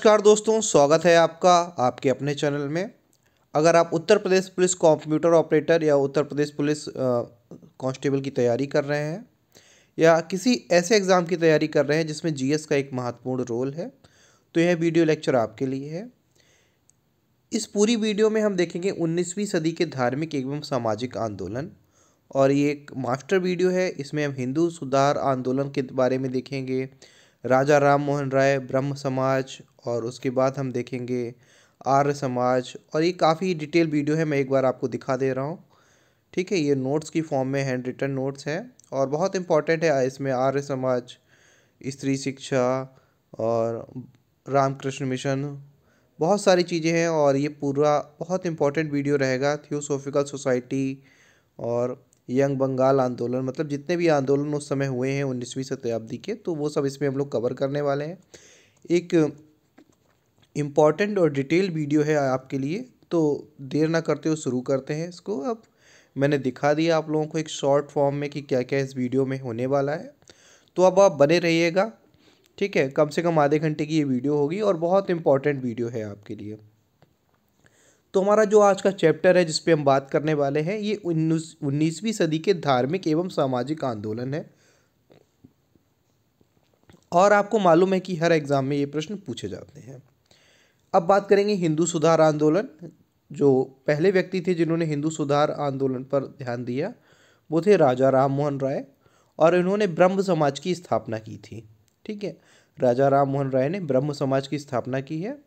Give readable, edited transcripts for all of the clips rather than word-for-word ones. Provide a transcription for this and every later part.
नमस्कार दोस्तों, स्वागत है आपका आपके अपने चैनल में। अगर आप Uttar Pradesh police computer operator या उत्तर प्रदेश पुलिस कांस्टेबल की तैयारी कर रहे हैं या किसी ऐसे एग्ज़ाम की तैयारी कर रहे हैं जिसमें जीएस का एक महत्वपूर्ण रोल है, तो यह वीडियो लेक्चर आपके लिए है। इस पूरी वीडियो में हम देखेंगे 19वीं सदी के धार्मिक एवं सामाजिक आंदोलन, और ये एक मास्टर वीडियो है। इसमें हम हिंदू सुधार आंदोलन के बारे में देखेंगे, राजा राम मोहन राय, ब्रह्म समाज, और उसके बाद हम देखेंगे आर्य समाज। और ये काफ़ी डिटेल वीडियो है, मैं एक बार आपको दिखा दे रहा हूँ। ठीक है, ये नोट्स की फॉर्म में हैंड रिटन नोट्स हैं और बहुत इंपॉर्टेंट है। इसमें आर्य समाज, स्त्री शिक्षा और रामकृष्ण मिशन, बहुत सारी चीज़ें हैं और ये पूरा बहुत इंपॉर्टेंट वीडियो रहेगा। थियोसॉफिकल सोसाइटी और यंग बंगाल आंदोलन, मतलब जितने भी आंदोलन उस समय हुए हैं 19वीं शताब्दी के, तो वो सब इसमें हम लोग कवर करने वाले हैं। एक इम्पॉर्टेंट और डिटेल वीडियो है आपके लिए, तो देर ना करते हुए शुरू करते हैं इसको। अब मैंने दिखा दिया आप लोगों को एक शॉर्ट फॉर्म में कि क्या क्या इस वीडियो में होने वाला है, तो अब आप बने रहिएगा। ठीक है, कम से कम आधे घंटे की ये वीडियो होगी और बहुत इंपॉर्टेंट वीडियो है आपके लिए। तो हमारा जो आज का चैप्टर है जिस पे हम बात करने वाले हैं, ये 19वीं सदी के धार्मिक एवं सामाजिक आंदोलन है। और आपको मालूम है कि हर एग्जाम में ये प्रश्न पूछे जाते हैं। अब बात करेंगे हिंदू सुधार आंदोलन। जो पहले व्यक्ति थे जिन्होंने हिंदू सुधार आंदोलन पर ध्यान दिया, वो थे राजा राम मोहन राय, और इन्होंने ब्रह्म समाज की स्थापना की थी। ठीक है, राजा राम मोहन राय ने ब्रह्म समाज की स्थापना की है।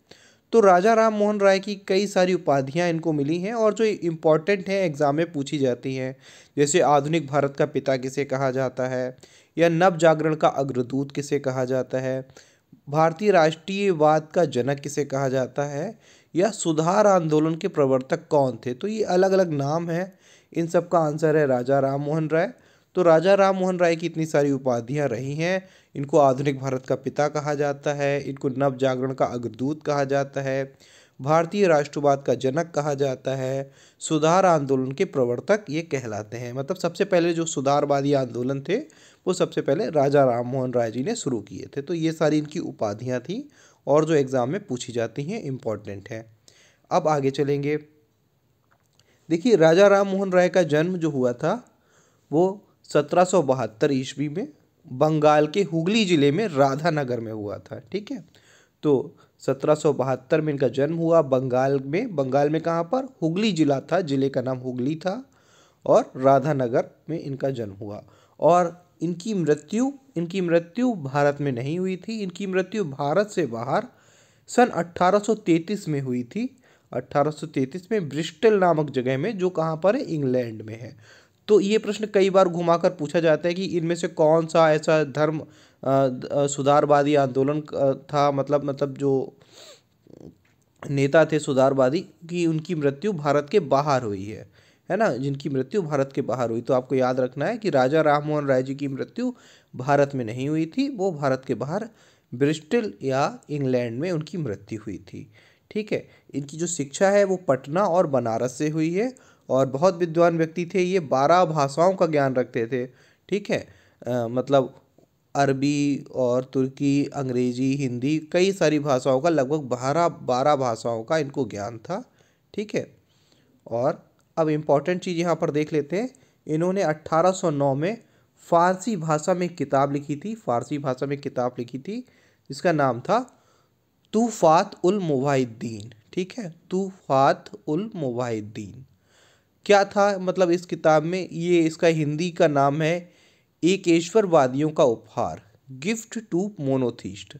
तो राजा राम मोहन राय की कई सारी उपाधियां इनको मिली हैं और जो इम्पोर्टेंट हैं एग्जाम में पूछी जाती हैं, जैसे आधुनिक भारत का पिता किसे कहा जाता है, या नव जागरण का अग्रदूत किसे कहा जाता है, भारतीय राष्ट्रीयवाद का जनक किसे कहा जाता है, या सुधार आंदोलन के प्रवर्तक कौन थे। तो ये अलग अलग नाम हैं, इन सब का आंसर है राजा राम मोहन राय। तो राजा राम मोहन राय की इतनी सारी उपाधियां रही हैं। इनको आधुनिक भारत का पिता कहा जाता है, इनको नव जागरण का अग्रदूत कहा जाता है, भारतीय राष्ट्रवाद का जनक कहा जाता है, सुधार आंदोलन के प्रवर्तक ये कहलाते हैं। मतलब सबसे पहले जो सुधारवादी आंदोलन थे वो सबसे पहले राजा राम मोहन राय जी ने शुरू किए थे। तो ये सारी इनकी उपाधियां थी और जो एग्ज़ाम में पूछी जाती हैं, इम्पॉर्टेंट है। अब आगे चलेंगे। देखिए, राजा राम मोहन राय का जन्म जो हुआ था वो 1772 ईस्वी में बंगाल के हुगली जिले में राधानगर में हुआ था। ठीक है, तो 1772 में इनका जन्म हुआ बंगाल में। बंगाल में कहाँ पर? हुगली जिला था, जिले का नाम हुगली था, और राधानगर में इनका जन्म हुआ। और इनकी मृत्यु भारत में नहीं हुई थी, इनकी मृत्यु भारत से बाहर सन 1833 में हुई थी। 1833 में ब्रिस्टल नामक जगह में, जो कहाँ पर है? इंग्लैंड में है। तो ये प्रश्न कई बार घुमाकर पूछा जाता है कि इनमें से कौन सा ऐसा धर्म सुधारवादी आंदोलन था, मतलब जो नेता थे सुधारवादी, कि उनकी मृत्यु भारत के बाहर हुई है ना, जिनकी मृत्यु भारत के बाहर हुई। तो आपको याद रखना है कि राजा राम मोहन राय जी की मृत्यु भारत में नहीं हुई थी, वो भारत के बाहर ब्रिस्टल या इंग्लैंड में उनकी मृत्यु हुई थी। ठीक है, इनकी जो शिक्षा है वो पटना और बनारस से हुई है, और बहुत विद्वान व्यक्ति थे ये। 12 भाषाओं का ज्ञान रखते थे। ठीक है, मतलब अरबी और तुर्की, अंग्रेजी, हिंदी, कई सारी भाषाओं का, लगभग 12 भाषाओं का इनको ज्ञान था। ठीक है, और अब इम्पॉर्टेंट चीज़ यहाँ पर देख लेते हैं। इन्होंने 1809 में फ़ारसी भाषा में किताब लिखी थी, फ़ारसी भाषा में किताब लिखी थी जिसका नाम था तूफ़ात उल मुवाहिद्दीन। ठीक है, तूफ़ात उल मुवाहिद्दीन क्या था? मतलब इस किताब में, ये इसका हिंदी का नाम है एकेश्वरवादियों का उपहार, गिफ्ट टू मोनोथिस्ट।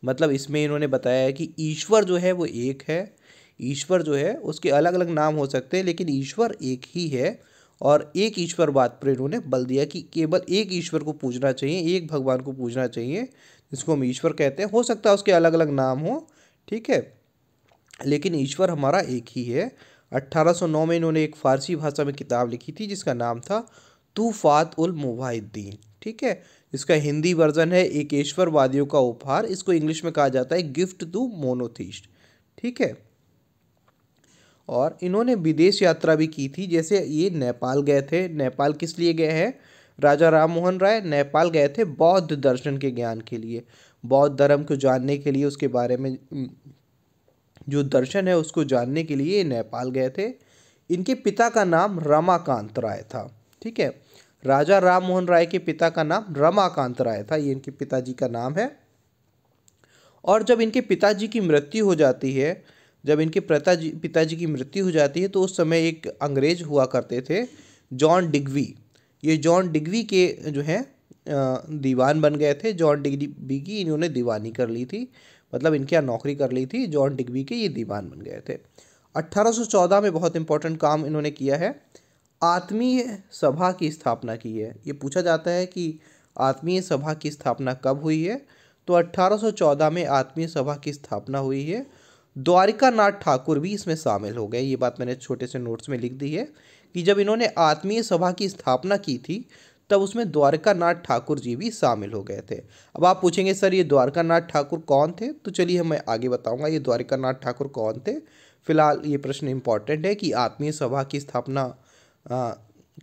मतलब इसमें इन्होंने बताया है कि ईश्वर जो है वो एक है, ईश्वर जो है उसके अलग अलग नाम हो सकते हैं लेकिन ईश्वर एक ही है। और एक ईश्वरवाद पर इन्होंने बल दिया कि केवल एक ईश्वर को पूजना चाहिए, एक भगवान को पूजना चाहिए, जिसको हम ईश्वर कहते हैं। हो सकता है उसके अलग अलग नाम हो, ठीक है, लेकिन ईश्वर हमारा एक ही है। 1809 में इन्होंने एक फ़ारसी भाषा में किताब लिखी थी जिसका नाम था तूफ़ात उल मुवाहिद्दीन। ठीक है, इसका हिंदी वर्जन है एकेश्वरवादियों का उपहार। इसको इंग्लिश में कहा जाता है गिफ्ट टू मोनोथिस्ट। ठीक है, और इन्होंने विदेश यात्रा भी की थी, जैसे ये नेपाल गए थे। नेपाल किस लिए गए हैं? राजा राम मोहन राय नेपाल गए थे बौद्ध दर्शन के ज्ञान के लिए। बौद्ध धर्म को जानने के लिए, उसके बारे में जो दर्शन है उसको जानने के लिए नेपाल गए थे। इनके पिता का नाम रमाकांत राय था। ठीक है, राजा राम मोहन राय के पिता का नाम रमाकांत राय था, ये इनके पिताजी का नाम है। और जब इनके पिताजी की मृत्यु हो जाती है, जब इनके पिताजी की मृत्यु हो जाती है, तो उस समय एक अंग्रेज हुआ करते थे, जॉन डिग्वी। ये जॉन डिग्वी के जो है दीवान बन गए थे। जॉन डिग्वी की इन्होंने दीवानी कर ली थी, मतलब इनके यहाँ नौकरी कर ली थी। जॉन डिग्वी के ये दीवान बन गए थे। 1814 में बहुत इंपॉर्टेंट काम इन्होंने किया है, आत्मीय सभा की स्थापना की है। ये पूछा जाता है कि आत्मीय सभा की स्थापना कब हुई है, तो 1814 में आत्मीय सभा की स्थापना हुई है। द्वारिका नाथ ठाकुर भी इसमें शामिल हो गए। ये बात मैंने छोटे से नोट्स में लिख दी है कि जब इन्होंने आत्मीय सभा की स्थापना की थी तब उसमें द्वारिका नाथ ठाकुर जी भी शामिल हो गए थे। अब आप पूछेंगे सर ये द्वारिका नाथ ठाकुर कौन थे, तो चलिए मैं आगे बताऊंगा ये द्वारिका नाथ ठाकुर कौन थे। फिलहाल ये प्रश्न इंपॉर्टेंट है कि आत्मीय सभा की स्थापना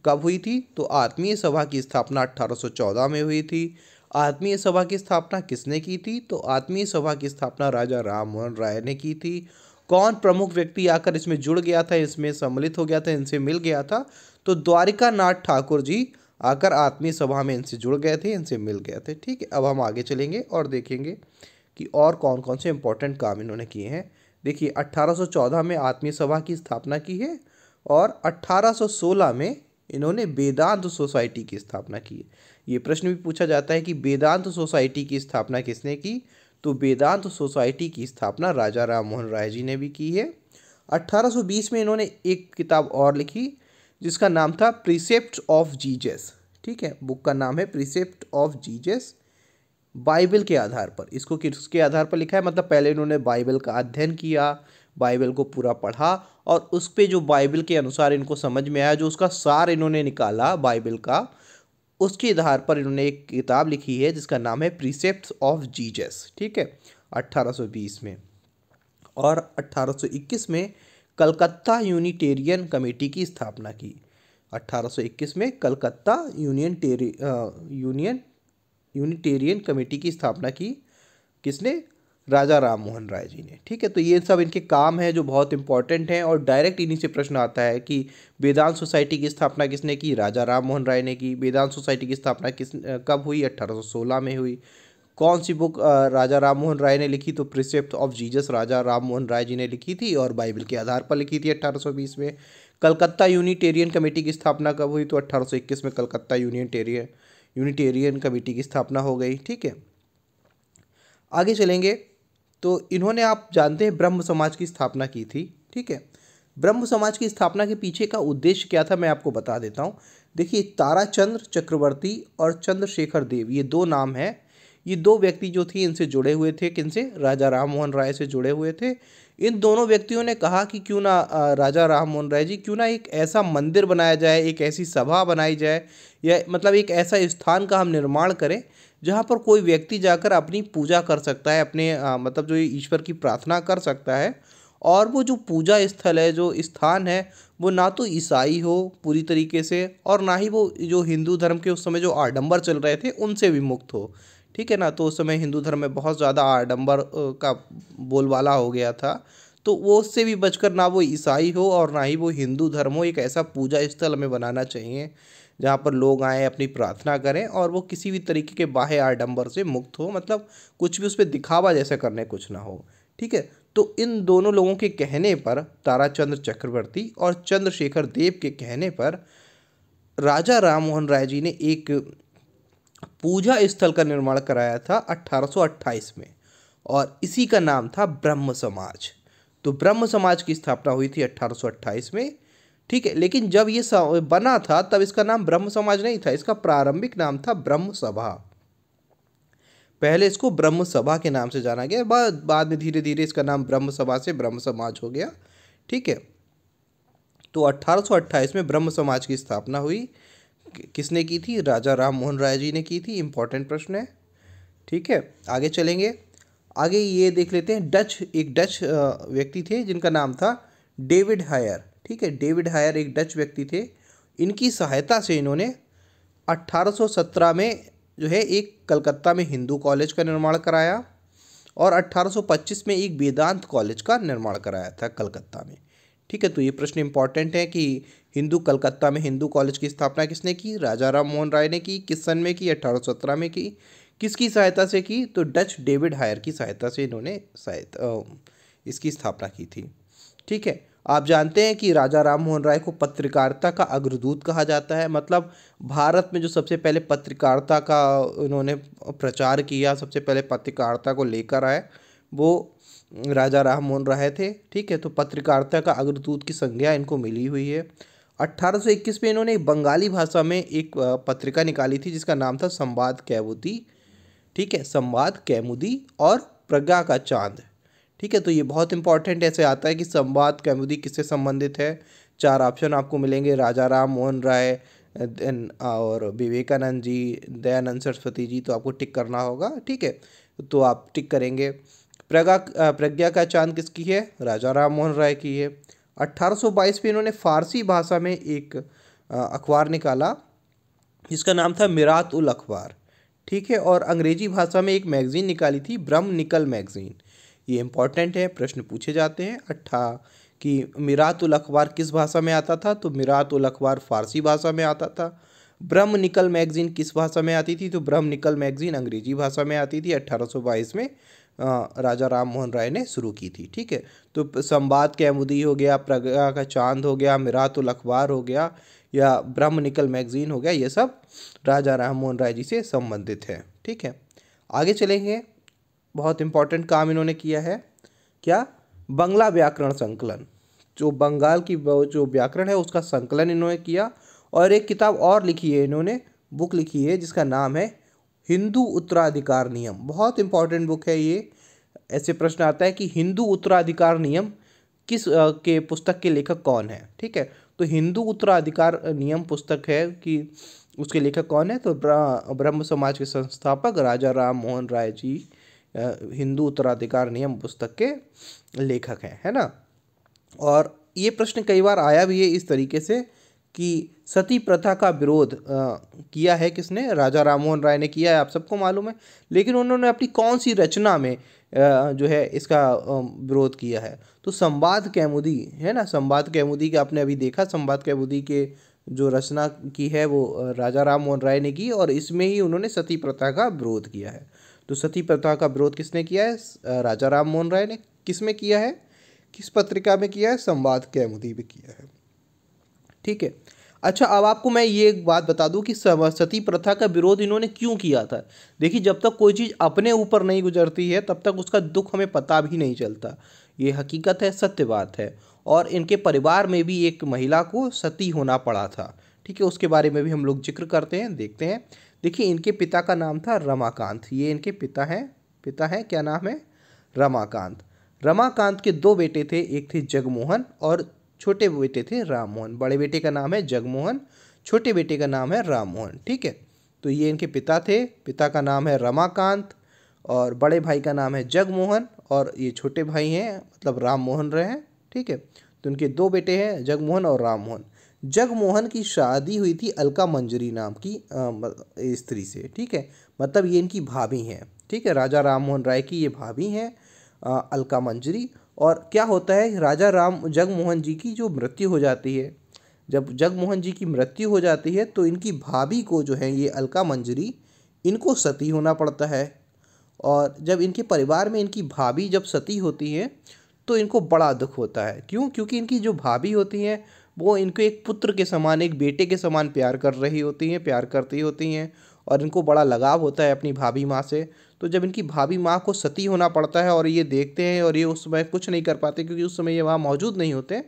कब हुई थी, तो आत्मीय सभा की स्थापना 1814 में हुई थी। आत्मीय सभा की स्थापना किसने की थी, तो आत्मीय सभा की स्थापना राजा राम मोहन राय ने की थी। कौन प्रमुख व्यक्ति आकर इसमें जुड़ गया था, इसमें सम्मिलित हो गया था, इनसे मिल गया था, तो द्वारिका नाथ ठाकुर जी आकर आत्मीय सभा में इनसे जुड़ गए थे, इनसे मिल गए थे। ठीक है, अब हम आगे चलेंगे और देखेंगे कि और कौन कौन से इंपॉर्टेंट काम इन्होंने किए हैं। देखिए 1814 में आत्मीय सभा की स्थापना की है और 1816 में इन्होंने वेदांत सोसाइटी की स्थापना की है। ये प्रश्न भी पूछा जाता है कि वेदांत सोसाइटी की स्थापना किसने की, तो वेदांत सोसाइटी की स्थापना राजा राम मोहन राय जी ने भी की है। 1820 में इन्होंने एक किताब और लिखी जिसका नाम था प्रीसेप्ट ऑफ जीसस। ठीक है, बुक का नाम है प्रीसेप्ट ऑफ जीसस। बाइबल के आधार पर, इसको किसके आधार पर लिखा है, मतलब पहले इन्होंने बाइबल का अध्ययन किया, बाइबल को पूरा पढ़ा और उस पे जो बाइबल के अनुसार इनको समझ में आया, जो उसका सार इन्होंने निकाला बाइबल का, उसके आधार पर इन्होंने एक किताब लिखी है जिसका नाम है प्रीसेप्ट्स ऑफ जीसस। ठीक है, 1820 में। और 1821 में कलकत्ता यूनिटेरियन कमेटी की स्थापना की। 1821 में कलकत्ता यूनिटेरियन कमेटी की स्थापना की, किसने, राजा राम मोहन राय जी ने। ठीक है, तो ये सब इनके काम हैं जो बहुत इंपॉर्टेंट हैं और डायरेक्ट इन्हीं से प्रश्न आता है कि वेदांत सोसाइटी की स्थापना किसने की, राजा राम मोहन राय ने की। वेदांत सोसाइटी की स्थापना कब हुई, 1816 में हुई। कौन सी बुक राजा राम मोहन राय ने लिखी, तो प्रिसेप्ट ऑफ जीसस राजा राम मोहन राय जी ने लिखी थी और बाइबल के आधार पर लिखी थी 1820 में। कलकत्ता यूनिटेरियन कमेटी की स्थापना कब हुई, तो 1821 में कलकत्ता यूनिटेरियन कमेटी की स्थापना हो गई। ठीक है, आगे चलेंगे तो इन्होंने, आप जानते हैं, ब्रह्म समाज की स्थापना की थी। ठीक है, ब्रह्म समाज की स्थापना के पीछे का उद्देश्य क्या था मैं आपको बता देता हूँ। देखिए ताराचंद्र चक्रवर्ती और चंद्रशेखर देव, ये दो नाम हैं। ये दो व्यक्ति जो थे इनसे जुड़े हुए थे, किनसे, राजा राम मोहन राय से जुड़े हुए थे। इन दोनों व्यक्तियों ने कहा कि क्यों ना राजा राम मोहन राय जी, क्यों ना एक ऐसा मंदिर बनाया जाए, एक ऐसी सभा बनाई जाए, या मतलब एक ऐसा स्थान का हम निर्माण करें जहाँ पर कोई व्यक्ति जाकर अपनी पूजा कर सकता है, अपने मतलब जो ईश्वर की प्रार्थना कर सकता है। और वो जो पूजा स्थल है, जो स्थान है, वो ना तो ईसाई हो पूरी तरीके से और ना ही वो जो हिंदू धर्म के उस समय जो आडंबर चल रहे थे उनसे भी मुक्त हो। ठीक है ना, तो उस समय हिंदू धर्म में बहुत ज़्यादा आडंबर का बोलबाला हो गया था, तो वो उससे भी बचकर ना वो ईसाई हो और ना ही वो हिंदू धर्म हो। एक ऐसा पूजा स्थल हमें बनाना चाहिए जहाँ पर लोग आएँ, अपनी प्रार्थना करें और वो किसी भी तरीके के बाह्य आडंबर से मुक्त हो, मतलब कुछ भी उस पर दिखावा जैसा करने कुछ ना हो। ठीक है, तो इन दोनों लोगों के कहने पर, ताराचंद्र चक्रवर्ती और चंद्रशेखर देव के कहने पर, राजा राम मोहन राय जी ने एक पूजा स्थल का निर्माण कराया था 1828 में और इसी का नाम था ब्रह्म समाज। तो ब्रह्म समाज की स्थापना हुई थी 1828 में। ठीक है, लेकिन जब ये बना था तब इसका नाम ब्रह्म समाज नहीं था, इसका प्रारंभिक नाम था ब्रह्म सभा। पहले इसको ब्रह्म सभा के नाम से जाना गया, बाद में धीरे धीरे इसका नाम ब्रह्म सभा से ब्रह्म समाज हो गया। ठीक है, तो 1828 में ब्रह्म समाज की स्थापना हुई। किसने की थी, राजा राम मोहन राय जी ने की थी। इंपॉर्टेंट प्रश्न है। ठीक है, आगे चलेंगे। आगे ये देख लेते हैं, एक डच व्यक्ति थे जिनका नाम था डेविड हायर। ठीक है, डेविड हायर एक डच व्यक्ति थे। इनकी सहायता से इन्होंने 1817 में जो है एक कलकत्ता में हिंदू कॉलेज का निर्माण कराया और 1825 में एक वेदांत कॉलेज का निर्माण कराया था कलकत्ता में। ठीक है, तो ये प्रश्न इंपॉर्टेंट है कि कलकत्ता में हिंदू कॉलेज की स्थापना किसने की? राजा राम मोहन राय ने की। किस सन में की? 1817 में की। किसकी सहायता से की? तो डच डेविड हायर की सहायता से इन्होंने इसकी स्थापना की थी। ठीक है, आप जानते हैं कि राजा राम मोहन राय को पत्रकारिता का अग्रदूत कहा जाता है। मतलब भारत में जो सबसे पहले पत्रकारिता का उन्होंने प्रचार किया, सबसे पहले पत्रकारिता को लेकर आए, वो राजा राम मोहन राय थे। ठीक है, तो पत्रकारिता का अग्रदूत की संज्ञा इनको मिली हुई है। 1821 में इन्होंने बंगाली भाषा में एक पत्रिका निकाली थी जिसका नाम था संवाद कैमुदी। ठीक है, संवाद कैमुदी और प्रज्ञा का चांद। ठीक है, तो ये बहुत इंपॉर्टेंट ऐसे आता है कि संवाद कैमुदी किससे संबंधित है। 4 ऑप्शन आपको मिलेंगे, राजा राम मोहन राय और विवेकानंद जी, दयानंद सरस्वती जी, तो आपको टिक करना होगा। ठीक है, तो आप टिक करेंगे। प्रज्ञा का चांद किसकी है? राजा राम मोहन राय की है। 1822 में इन्होंने फारसी भाषा में एक अखबार निकाला जिसका नाम था मिरात उल अखबार। ठीक है, और अंग्रेजी भाषा में एक मैगजीन निकाली थी, ब्रह्म निकल मैगजीन। ये इंपॉर्टेंट है, प्रश्न पूछे जाते हैं। कि मिरात उल अखबार किस भाषा में आता था? तो मिरात उल अखबार फारसी भाषा में आता था। ब्रह्म निकल मैगजीन किस भाषा में आती थी? तो ब्रह्म निकल मैगजीन अंग्रेजी भाषा में आती थी। 1822 में राजा राम मोहन राय ने शुरू की थी। ठीक है, तो संवाद कैमुदी हो गया, प्रज्ञा का चांद हो गया, मिरात उल अखबार हो गया या ब्रह्म निकल मैगजीन हो गया, ये सब राजा राम मोहन राय जी से संबंधित है। ठीक है, आगे चलेंगे। बहुत इंपॉर्टेंट काम इन्होंने किया है। क्या? बंगला व्याकरण संकलन। जो बंगाल की जो व्याकरण है उसका संकलन इन्होंने किया। और एक किताब और लिखी है इन्होंने, बुक लिखी है जिसका नाम है हिंदू उत्तराधिकार नियम। बहुत इंपॉर्टेंट बुक है ये। ऐसे प्रश्न आता है कि हिंदू उत्तराधिकार नियम किस के पुस्तक के लेखक कौन है? ठीक है, तो हिंदू उत्तराधिकार नियम पुस्तक है कि उसके लेखक कौन है? तो ब्रह्म समाज के संस्थापक राजा राम मोहन राय जी हिंदू उत्तराधिकार नियम पुस्तक के लेखक हैं, है ना। और ये प्रश्न कई बार आया भी है इस तरीके से कि सती प्रथा का विरोध किया है किसने? राजा राम मोहन राय ने किया है, आप सबको मालूम है। लेकिन उन्होंने अपनी कौन सी रचना में जो है इसका विरोध किया है? तो संवाद कैमुदी, है ना। संवाद कैमुदी का आपने अभी देखा, संवाद कैमुदी के जो रचना की है वो राजा राम मोहन राय ने की और इसमें ही उन्होंने सती प्रथा का विरोध किया है। तो सती प्रथा का विरोध किसने किया है? राजा राम मोहन राय ने। किस में किया है? किस पत्रिका में किया है? संवाद कैमुदी में किया है। ठीक है, अच्छा, अब आपको मैं ये एक बात बता दूं कि सती प्रथा का विरोध इन्होंने क्यों किया था। देखिए, जब तक कोई चीज़ अपने ऊपर नहीं गुजरती है तब तक उसका दुख हमें पता भी नहीं चलता। ये हकीकत है, सत्य बात है। और इनके परिवार में भी एक महिला को सती होना पड़ा था। ठीक है, उसके बारे में भी हम लोग जिक्र करते हैं, देखते हैं। देखिए, इनके पिता का नाम था रमाकांत। ये इनके पिता हैं, क्या नाम है? रमाकांत। रमाकांत के 2 बेटे थे, एक थे जगमोहन और छोटे बेटे थे राममोहन। बड़े बेटे का नाम है जगमोहन, छोटे बेटे का नाम है राममोहन। ठीक है, तो ये इनके पिता थे। पिता का नाम है रमाकांत और बड़े भाई का नाम है जगमोहन और ये छोटे भाई हैं, मतलब राममोहन रहे हैं। ठीक है, तो उनके 2 बेटे हैं, जगमोहन और राममोहन। जगमोहन की शादी हुई थी अलका मंजरी नाम की स्त्री से। ठीक है, मतलब ये इनकी भाभी हैं। ठीक है, राजा राम मोहन राय की ये भाभी हैं अलका मंजरी। और क्या होता है, जगमोहन जी की जो मृत्यु हो जाती है, जब जगमोहन जी की मृत्यु हो जाती है तो इनकी भाभी को जो है ये अलका मंजरी, इनको सती होना पड़ता है। और जब इनके परिवार में इनकी भाभी जब सती होती है तो इनको बड़ा दुख होता है। क्यों? क्योंकि इनकी जो भाभी होती हैं वो इनको एक पुत्र के समान, एक बेटे के समान प्यार कर रही होती हैं, प्यार करती होती हैं और इनको बड़ा लगाव होता है अपनी भाभी माँ से। तो जब इनकी भाभी माँ को सती होना पड़ता है और ये देखते हैं और ये उस समय कुछ नहीं कर पाते क्योंकि उस समय ये वहाँ मौजूद नहीं होते,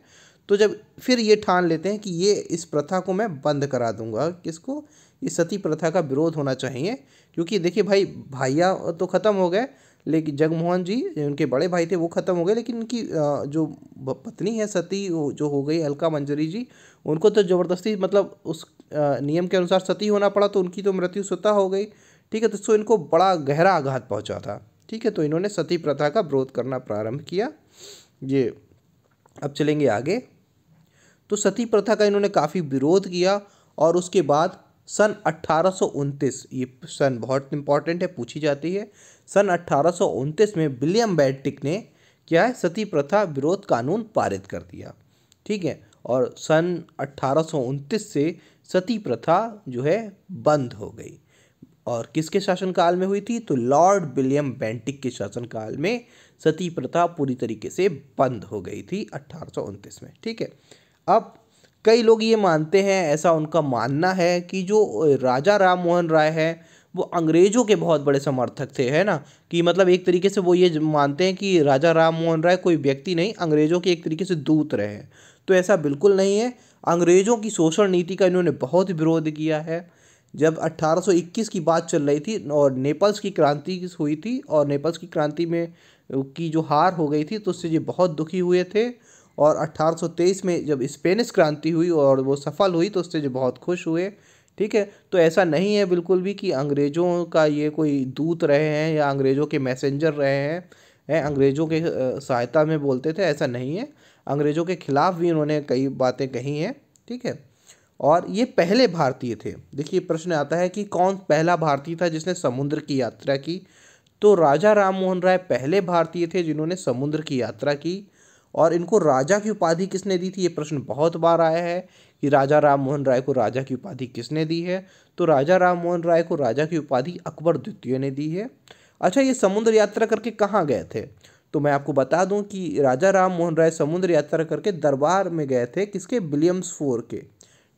तो जब फिर ये ठान लेते हैं कि ये इस प्रथा को मैं बंद करा दूंगा। किसको? ये सती प्रथा का विरोध होना चाहिए। क्योंकि देखिए भाई, भाइया तो ख़त्म हो गए, लेकिन जगमोहन जी उनके बड़े भाई थे वो ख़त्म हो गए, लेकिन इनकी जो पत्नी है सती जो हो गई अलका मंजरी जी, उनको तो ज़बरदस्ती, मतलब उस नियम के अनुसार सती होना पड़ा, तो उनकी तो मृत्यु स्वतः हो गई। ठीक है, तो इसको इनको बड़ा गहरा आघात पहुंचा था। ठीक है, तो इन्होंने सती प्रथा का विरोध करना प्रारंभ किया। ये अब चलेंगे आगे। तो सती प्रथा का इन्होंने काफ़ी विरोध किया और उसके बाद सन 1829, ये सन बहुत इंपॉर्टेंट है, पूछी जाती है। सन 1829 में विलियम बेंटिक ने क्या है, सती प्रथा विरोध कानून पारित कर दिया। ठीक है, और सन 1829 से सती प्रथा जो है बंद हो गई। और किसके शासनकाल में हुई थी, तो लॉर्ड विलियम बेंटिक के शासनकाल में सती प्रथा पूरी तरीके से बंद हो गई थी 1829 में। ठीक है, अब कई लोग ये मानते हैं, ऐसा उनका मानना है कि जो राजा राम मोहन राय है वो अंग्रेजों के बहुत बड़े समर्थक थे, है ना, कि मतलब एक तरीके से वो ये मानते हैं कि राजा राम मोहन राय कोई व्यक्ति नहीं, अंग्रेजों के एक तरीके से दूत रहे हैं। तो ऐसा बिल्कुल नहीं है। अंग्रेजों की शोषण नीति का इन्होंने बहुत विरोध किया है। जब 1821 की बात चल रही थी और नेपल्स की क्रांति हुई थी, और नेपल्स की क्रांति में की जो हार हो गई थी, तो उससे ये बहुत दुखी हुए थे। और 1823 में जब स्पेनिश क्रांति हुई और वो सफल हुई, तो उससे जो बहुत खुश हुए। ठीक है, तो ऐसा नहीं है बिल्कुल भी कि अंग्रेज़ों का ये कोई दूत रहे हैं या अंग्रेज़ों के मैसेंजर रहे हैं अंग्रेज़ों के सहायता में बोलते थे, ऐसा नहीं है। अंग्रेज़ों के खिलाफ भी उन्होंने कई बातें कही हैं। ठीक है, और ये पहले भारतीय थे। देखिए प्रश्न आता है कि कौन पहला भारतीय था जिसने समुद्र की यात्रा की, तो राजा राम मोहन राय पहले भारतीय थे जिन्होंने समुद्र की यात्रा की। और इनको राजा की उपाधि किसने दी थी, ये प्रश्न बहुत बार आया है कि राजा राम मोहन राय को राजा की उपाधि किसने दी है, तो राजा राम मोहन राय को राजा की उपाधि अकबर द्वितीय ने दी है। अच्छा, ये समुद्र यात्रा करके कहाँ गए थे, तो मैं आपको बता दूं कि राजा राम मोहन राय समुद्र यात्रा करके दरबार में गए थे, किसके, विलियम्स फोर के।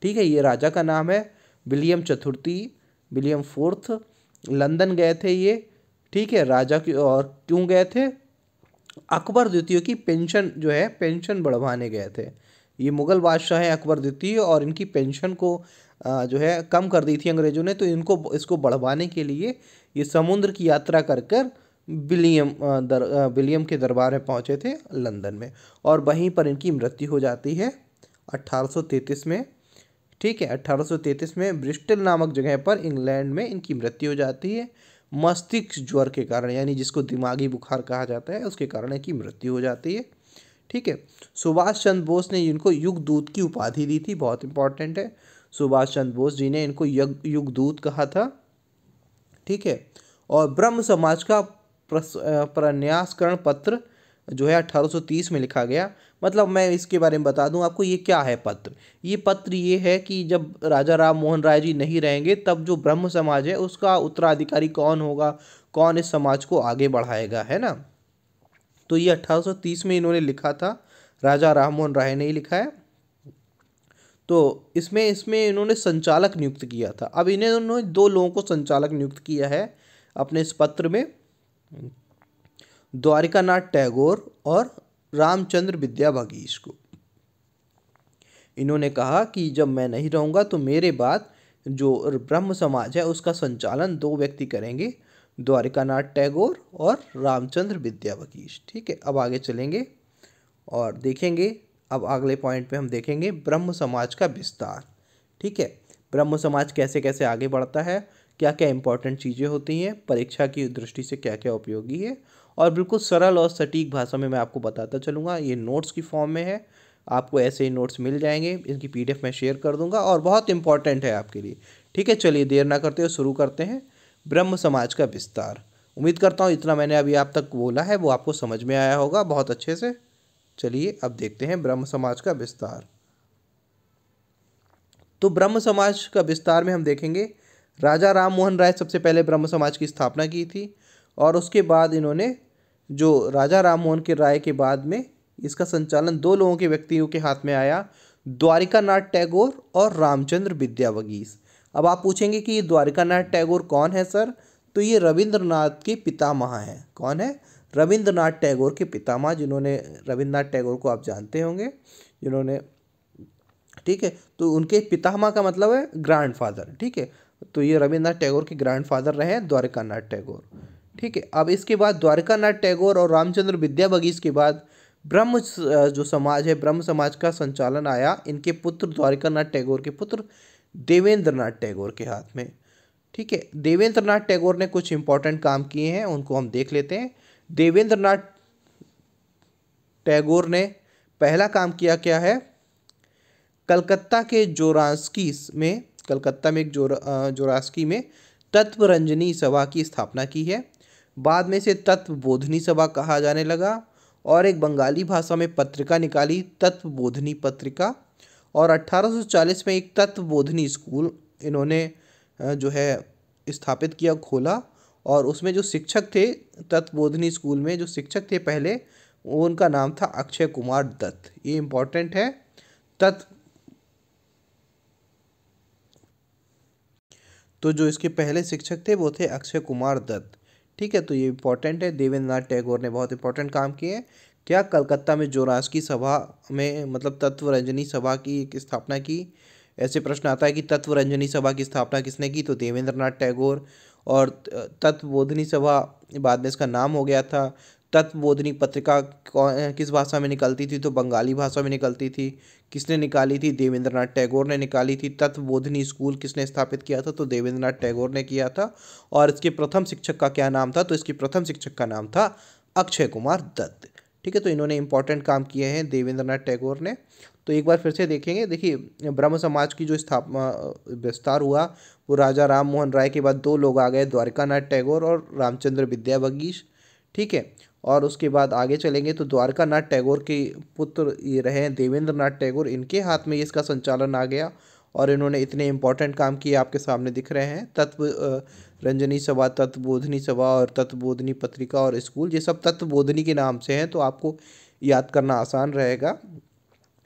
ठीक है, ये राजा का नाम है विलियम चतुर्थी, विलियम फोर्थ, लंदन गए थे ये। ठीक है, राजा की, और क्यों गए थे, अकबर द्वितीय की पेंशन जो है, पेंशन बढ़वाने गए थे। ये मुगल बादशाह हैं अकबर द्वितीय, और इनकी पेंशन को जो है कम कर दी थी अंग्रेजों ने, तो इसको बढ़वाने के लिए ये समुद्र की यात्रा कर कर विलियम के दरबार में पहुंचे थे लंदन में, और वहीं पर इनकी मृत्यु हो जाती है 1833 में। ठीक है, 1833 में ब्रिस्टल नामक जगह पर इंग्लैंड में इनकी मृत्यु हो जाती है, मस्तिष्क ज्वर के कारण, यानी जिसको दिमागी बुखार कहा जाता है, उसके कारण इनकी मृत्यु हो जाती है। ठीक है, सुभाष चंद्र बोस ने इनको युग दूत की उपाधि दी थी, बहुत इंपॉर्टेंट है। सुभाष चंद्र बोस जी ने इनको युग दूत कहा था। ठीक है, और ब्रह्म समाज का प्रन्यासकरण पत्र जो है 1830 में लिखा गया। मतलब मैं इसके बारे में बता दूं आपको, ये क्या है पत्र, ये पत्र ये है कि जब राजा राम मोहन राय जी नहीं रहेंगे, तब जो ब्रह्म समाज है उसका उत्तराधिकारी कौन होगा, कौन इस समाज को आगे बढ़ाएगा, है ना। तो ये 1830 में इन्होंने लिखा था, राजा राम मोहन राय ने ही लिखा है। तो इसमें इसमें इन्होंने संचालक नियुक्त किया था। अब इन्होंने दो लोगों को संचालक नियुक्त किया है अपने इस पत्र में, द्वारिकानाथ टैगोर और रामचंद्र विद्याभगीश को। इन्होंने कहा कि जब मैं नहीं रहूँगा तो मेरे बाद जो ब्रह्म समाज है उसका संचालन दो व्यक्ति करेंगे, द्वारिकानाथ टैगोर और रामचंद्र विद्याभगीश। ठीक है, अब आगे चलेंगे और देखेंगे, अब अगले पॉइंट पे हम देखेंगे ब्रह्म समाज का विस्तार। ठीक है, ब्रह्म समाज कैसे कैसे आगे बढ़ता है, क्या क्या इंपॉर्टेंट चीज़ें होती हैं, परीक्षा की दृष्टि से क्या क्या उपयोगी है, और बिल्कुल सरल और सटीक भाषा में मैं आपको बताता चलूँगा। ये नोट्स की फॉर्म में है, आपको ऐसे ही नोट्स मिल जाएंगे, इनकी PDF मैं शेयर कर दूंगा, और बहुत इंपॉर्टेंट है आपके लिए। ठीक है, चलिए देर ना करते हुए शुरू करते हैं ब्रह्म समाज का विस्तार। उम्मीद करता हूँ इतना मैंने अभी आप तक बोला है वो आपको समझ में आया होगा बहुत अच्छे से। चलिए अब देखते हैं ब्रह्म समाज का विस्तार। तो ब्रह्म समाज का विस्तार में हम देखेंगे, राजा राम मोहन राय सबसे पहले ब्रह्म समाज की स्थापना की थी, और उसके बाद इन्होंने, जो राजा राम मोहन के राय के बाद में इसका संचालन दो लोगों के व्यक्तियों के हाथ में आया, द्वारिकानाथ टैगोर और रामचंद्र विद्याभगीश। अब आप पूछेंगे कि ये द्वारिकानाथ टैगोर कौन है सर, तो ये रविंद्रनाथ के पितामह हैं। कौन है, रविंद्रनाथ टैगोर के पितामह, जिन्होंने, रविंद्रनाथ टैगोर को आप जानते होंगे, जिन्होंने, ठीक है, तो उनके पितामह का मतलब है ग्रैंडफादर। ठीक है, तो ये रविंद्रनाथ टैगोर के ग्रैंडफादर रहे हैं द्वारिकानाथ टैगोर। ठीक है, अब इसके बाद द्वारिकानाथ टैगोर और रामचंद्र विद्याभगीश के बाद ब्रह्म जो समाज है, ब्रह्म समाज का संचालन आया इनके पुत्र द्वारिकानाथ टैगोर के पुत्र देवेंद्रनाथ टैगोर के हाथ में। ठीक है, देवेंद्रनाथ टैगोर ने कुछ इंपॉर्टेंट काम किए हैं, उनको हम देख लेते हैं। देवेंद्रनाथ टैगोर ने पहला काम किया क्या है, कलकत्ता के जोरास्की में कलकत्ता में एक जोरास्की में तत्वरंजनी सभा की स्थापना की है। बाद में से तत्वबोधिनी सभा कहा जाने लगा और एक बंगाली भाषा में पत्रिका निकाली, तत्वबोधिनी पत्रिका। और 1840 में एक तत्वबोधिनी स्कूल इन्होंने जो है स्थापित किया, खोला। और उसमें जो शिक्षक थे, तत्वबोधिनी स्कूल में जो शिक्षक थे पहले, वो उनका नाम था अक्षय कुमार दत्त। ये इम्पोर्टेंट है। तो जो इसके पहले शिक्षक थे वो थे अक्षय कुमार दत्त। ठीक है, तो ये इम्पोर्टेंट है। देवेंद्रनाथ टैगोर ने बहुत इंपॉर्टेंट काम किए हैं। क्या कलकत्ता में जोरास्की सभा में मतलब तत्वरंजनी सभा की एक स्थापना की। ऐसे प्रश्न आता है कि तत्वरंजनी सभा की स्थापना किसने की, तो देवेंद्रनाथ टैगोर। और तत्वबोधिनी सभा बाद में इसका नाम हो गया था। तत्वबोधिनी पत्रिका किस भाषा में निकलती थी, तो बंगाली भाषा में निकलती थी। किसने निकाली थी, देवेंद्रनाथ टैगोर ने निकाली थी। तत्वबोधिनी स्कूल किसने स्थापित किया था, तो देवेंद्रनाथ टैगोर ने किया था। और इसके प्रथम शिक्षक का क्या नाम था, तो इसके प्रथम शिक्षक का नाम था अक्षय कुमार दत्त। ठीक है, तो इन्होंने इंपॉर्टेंट काम किए हैं देवेंद्रनाथ टैगोर ने। तो एक बार फिर से देखेंगे। देखिए, ब्रह्म समाज की जो स्थापना विस्तार हुआ वो राजा राम मोहन राय के बाद दो लोग आ गए, द्वारकानाथ टैगोर और रामचंद्र विद्यावगीश। ठीक है, और उसके बाद आगे चलेंगे तो द्वारकानाथ टैगोर के पुत्र ये रहे देवेंद्रनाथ टैगोर, इनके हाथ में इसका संचालन आ गया और इन्होंने इतने इंपॉर्टेंट काम किए आपके सामने दिख रहे हैं। रंजनी सभा, तत्वबोधिनी सभा और तत्वबोधिनी पत्रिका और स्कूल, ये सब तत्वबोधिनी के नाम से हैं, तो आपको याद करना आसान रहेगा।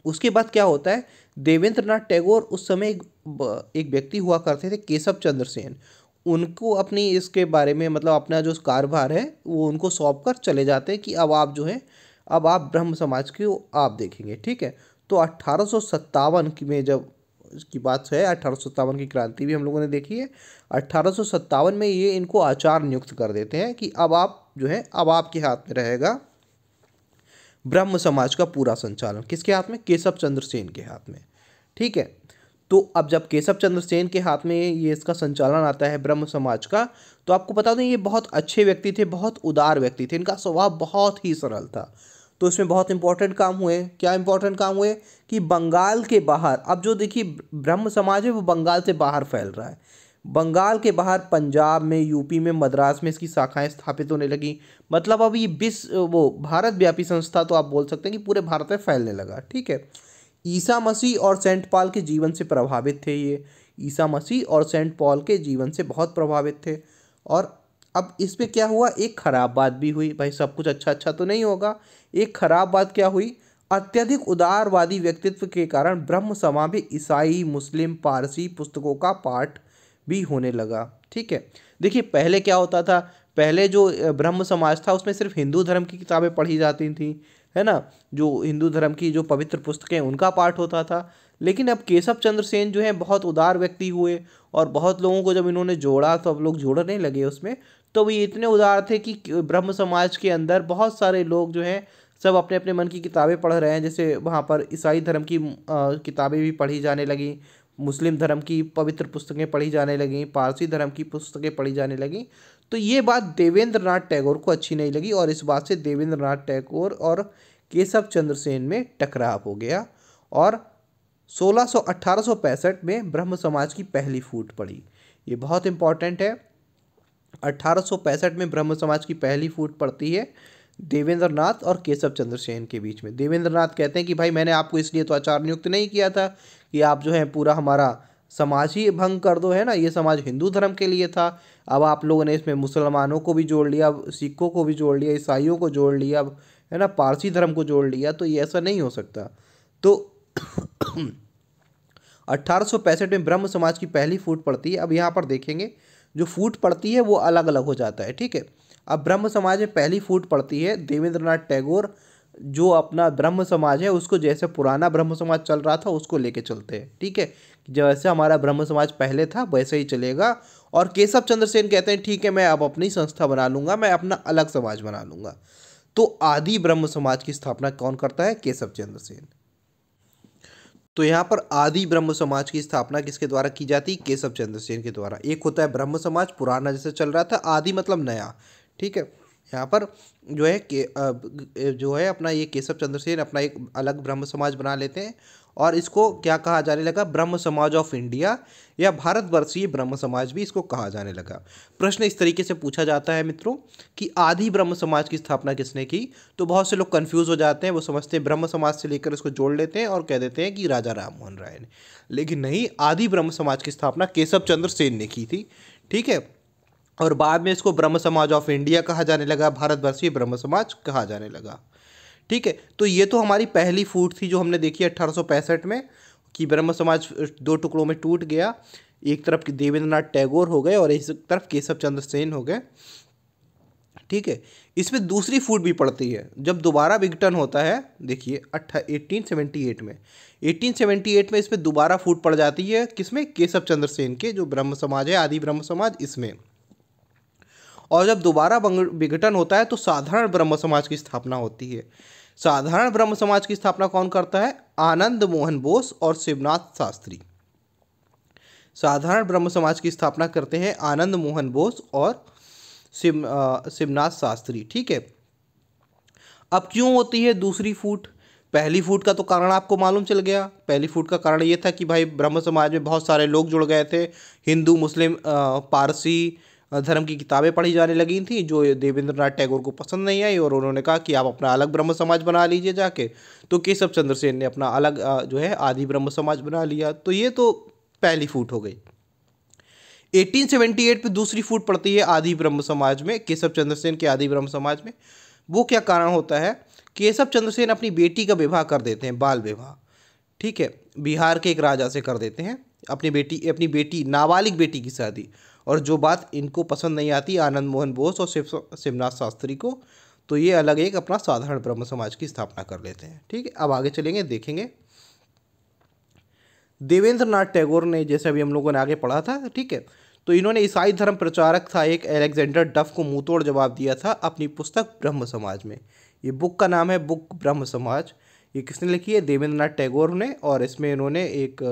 उसके बाद क्या होता है, देवेंद्रनाथ टैगोर उस समय एक व्यक्ति हुआ करते थे, केशव चंद्र सेन। उनको अपनी इसके बारे में मतलब अपना जो कार्यभार है वो उनको सौंप कर चले जाते हैं कि अब आप जो है अब आप ब्रह्म समाज को आप देखेंगे। ठीक है, तो 1857 में जब की बात है, 1857 की क्रांति भी हम लोगों ने देखी है। 1857 में ये इनको आचार्य नियुक्त कर देते हैं कि अब आप जो है अब आपके हाथ में रहेगा ब्रह्म समाज का पूरा संचालन। किसके हाथ में, केशव चंद्र सेन के हाथ में। ठीक है, तो अब जब केशव चंद्र सेन के हाथ में ये इसका संचालन आता है ब्रह्म समाज का, तो आपको बता दें ये बहुत अच्छे व्यक्ति थे, बहुत उदार व्यक्ति थे, इनका स्वभाव बहुत ही सरल था। तो इसमें बहुत इंपॉर्टेंट काम हुए। क्या इंपॉर्टेंट काम हुए कि बंगाल के बाहर, अब जो देखिए ब्रह्म समाज है वो बंगाल से बाहर फैल रहा है। बंगाल के बाहर पंजाब में, यूपी में, मद्रास में इसकी शाखाएं स्थापित होने लगी। मतलब अब ये वो भारत व्यापी संस्था, तो आप बोल सकते हैं कि पूरे भारत में फैलने लगा। ठीक है, ईसा मसीह और सेंट पॉल के जीवन से प्रभावित थे ये। ईसा मसीह और सेंट पॉल के जीवन से बहुत प्रभावित थे। और अब इसमें क्या हुआ, एक खराब बात भी हुई। भाई सब कुछ अच्छा अच्छा तो नहीं होगा। एक खराब बात क्या हुई, अत्यधिक उदारवादी व्यक्तित्व के कारण ब्रह्म समाज में ईसाई, मुस्लिम, पारसी पुस्तकों का पाठ भी होने लगा। ठीक है, देखिए पहले क्या होता था, पहले जो ब्रह्म समाज था उसमें सिर्फ हिंदू धर्म की किताबें पढ़ी जाती थी, है ना। जो हिंदू धर्म की जो पवित्र पुस्तकें उनका पाठ होता था। लेकिन अब केशव चंद्र सेन जो है बहुत उदार व्यक्ति हुए और बहुत लोगों को जब इन्होंने जोड़ा तो अब लोग जोड़ने लगे उसमें। तो वो इतने उदार थे कि ब्रह्म समाज के अंदर बहुत सारे लोग जो हैं सब अपने अपने मन की किताबें पढ़ रहे हैं। जैसे वहाँ पर ईसाई धर्म की किताबें भी पढ़ी जाने लगी, मुस्लिम धर्म की पवित्र पुस्तकें पढ़ी जाने लगीं, पारसी धर्म की पुस्तकें पढ़ी जाने लगीं। तो ये बात देवेंद्रनाथ टैगोर को अच्छी नहीं लगी और इस बात से देवेंद्रनाथ टैगोर और केशव चंद्र सेन में टकराव हो गया और 1865 में ब्रह्म समाज की पहली फूट पड़ी। ये बहुत इंपॉर्टेंट है। 1865 में ब्रह्म समाज की पहली फूट पड़ती है देवेंद्रनाथ और केशव चंद्र सेन के बीच में। देवेंद्रनाथ कहते हैं कि भाई मैंने आपको इसलिए तो आचार्य नियुक्त नहीं किया था कि आप जो है पूरा हमारा समाज ही भंग कर दो, है ना। ये समाज हिंदू धर्म के लिए था, अब आप लोगों ने इसमें मुसलमानों को भी जोड़ लिया, सिखों को भी जोड़ लिया, ईसाइयों को जोड़ लिया, है ना, पारसी धर्म को जोड़ लिया, तो ये ऐसा नहीं हो सकता। तो 1865 में ब्रह्म समाज की पहली फूट पड़ती है। अब यहाँ पर देखेंगे जो फूट पड़ती है वो अलग अलग हो जाता है। ठीक है, अब ब्रह्म समाज में पहली फूट पड़ती है। देवेंद्रनाथ टैगोर जो अपना ब्रह्म समाज है उसको जैसे पुराना ब्रह्म समाज चल रहा था उसको लेके चलते हैं। ठीक है, जैसे हमारा ब्रह्म समाज पहले था वैसे ही चलेगा। और केशव चंद्र सेन कहते हैं ठीक है मैं अब अपनी संस्था बना लूँगा, मैं अपना अलग समाज बना लूँगा। तो आदि ब्रह्म समाज की स्थापना कौन करता है, केशव चंद्र सेन। तो यहाँ पर आदि ब्रह्म समाज की स्थापना किसके द्वारा की जाती है, केशव चंद्र सेन के द्वारा। एक होता है ब्रह्म समाज पुराना जैसे चल रहा था, आदि मतलब नया। ठीक है, यहाँ पर जो है अपना ये केशव चंद्र सेन अपना एक अलग ब्रह्म समाज बना लेते हैं और इसको क्या कहा जाने लगा, ब्रह्म समाज ऑफ इंडिया या भारतवर्षीय ब्रह्म समाज भी इसको कहा जाने लगा। प्रश्न इस तरीके से पूछा जाता है मित्रों कि आदि ब्रह्म समाज की स्थापना किसने की। तो बहुत से लोग कंफ्यूज हो जाते हैं, वो समझते हैं ब्रह्म समाज से लेकर इसको जोड़ लेते हैं और कह देते हैं कि राजा राम मोहन राय ने, लेकिन नहीं, आदि ब्रह्म समाज की स्थापना केशव चंद्र सेन ने की थी। ठीक है, और बाद में इसको ब्रह्म समाज ऑफ इंडिया कहा जाने लगा, भारतवर्षीय ब्रह्म समाज कहा जाने लगा। ठीक है, तो ये तो हमारी पहली फूट थी जो हमने देखी 1865 में, कि ब्रह्म समाज दो टुकड़ों में टूट गया, एक तरफ देवेंद्रनाथ टैगोर हो गए और एक तरफ केशव चंद्र सेन हो गए। ठीक है, इसमें दूसरी फूट भी पड़ती है जब दोबारा विघटन होता है। देखिए 1878 में, 1878 में इसमें दोबारा फूट पड़ जाती है, किसमें, केशव चंद्र सेन के जो ब्रह्म समाज है, आदि ब्रह्म समाज, इसमें। और जब दोबारा विघटन होता है तो साधारण ब्रह्म समाज की स्थापना होती है। साधारण ब्रह्म समाज की स्थापना कौन करता है, आनंद मोहन बोस और शिवनाथ शास्त्री। साधारण ब्रह्म समाज की स्थापना करते हैं आनंद मोहन बोस और शिवनाथ शास्त्री। ठीक है, अब क्यों होती है दूसरी फूट। पहली फूट का तो कारण आपको मालूम चल गया। पहली फूट का कारण ये था कि भाई ब्रह्म समाज में बहुत सारे लोग जुड़ गए थे, हिंदू मुस्लिम पारसी धर्म की किताबें पढ़ी जाने लगी थी जो देवेंद्रनाथ टैगोर को पसंद नहीं आई, और उन्होंने कहा कि आप अपना अलग ब्रह्म समाज बना लीजिए जाके। तो केशव चंद्र सेन ने अपना अलग जो है आदि ब्रह्म समाज बना लिया। तो ये तो पहली फूट हो गई। 1878 पे दूसरी फूट पड़ती है आदि ब्रह्म समाज में, केशव चंद्र सेन के आदि ब्रह्म समाज में। वो क्या कारण होता है, केशव चंद्र सेन अपनी बेटी का विवाह कर देते हैं, बाल विवाह। ठीक है, बिहार के एक राजा से कर देते हैं अपनी बेटी नाबालिग बेटी की शादी, और जो बात इनको पसंद नहीं आती आनंद मोहन बोस और शिवनाथ शास्त्री को, तो ये अलग एक अपना साधारण ब्रह्म समाज की स्थापना कर लेते हैं। ठीक है, अब आगे चलेंगे, देखेंगे देवेंद्रनाथ टैगोर ने, जैसे अभी हम लोगों ने आगे पढ़ा था। ठीक है, तो इन्होंने ईसाई धर्म प्रचारक था एक अलेक्जेंडर डफ को मुंहतोड़ जवाब दिया था अपनी पुस्तक ब्रह्म समाज में। ये बुक का नाम है बुक ब्रह्म समाज। ये किसने लिखी है, देवेंद्रनाथ टैगोर ने। और इसमें इन्होंने एक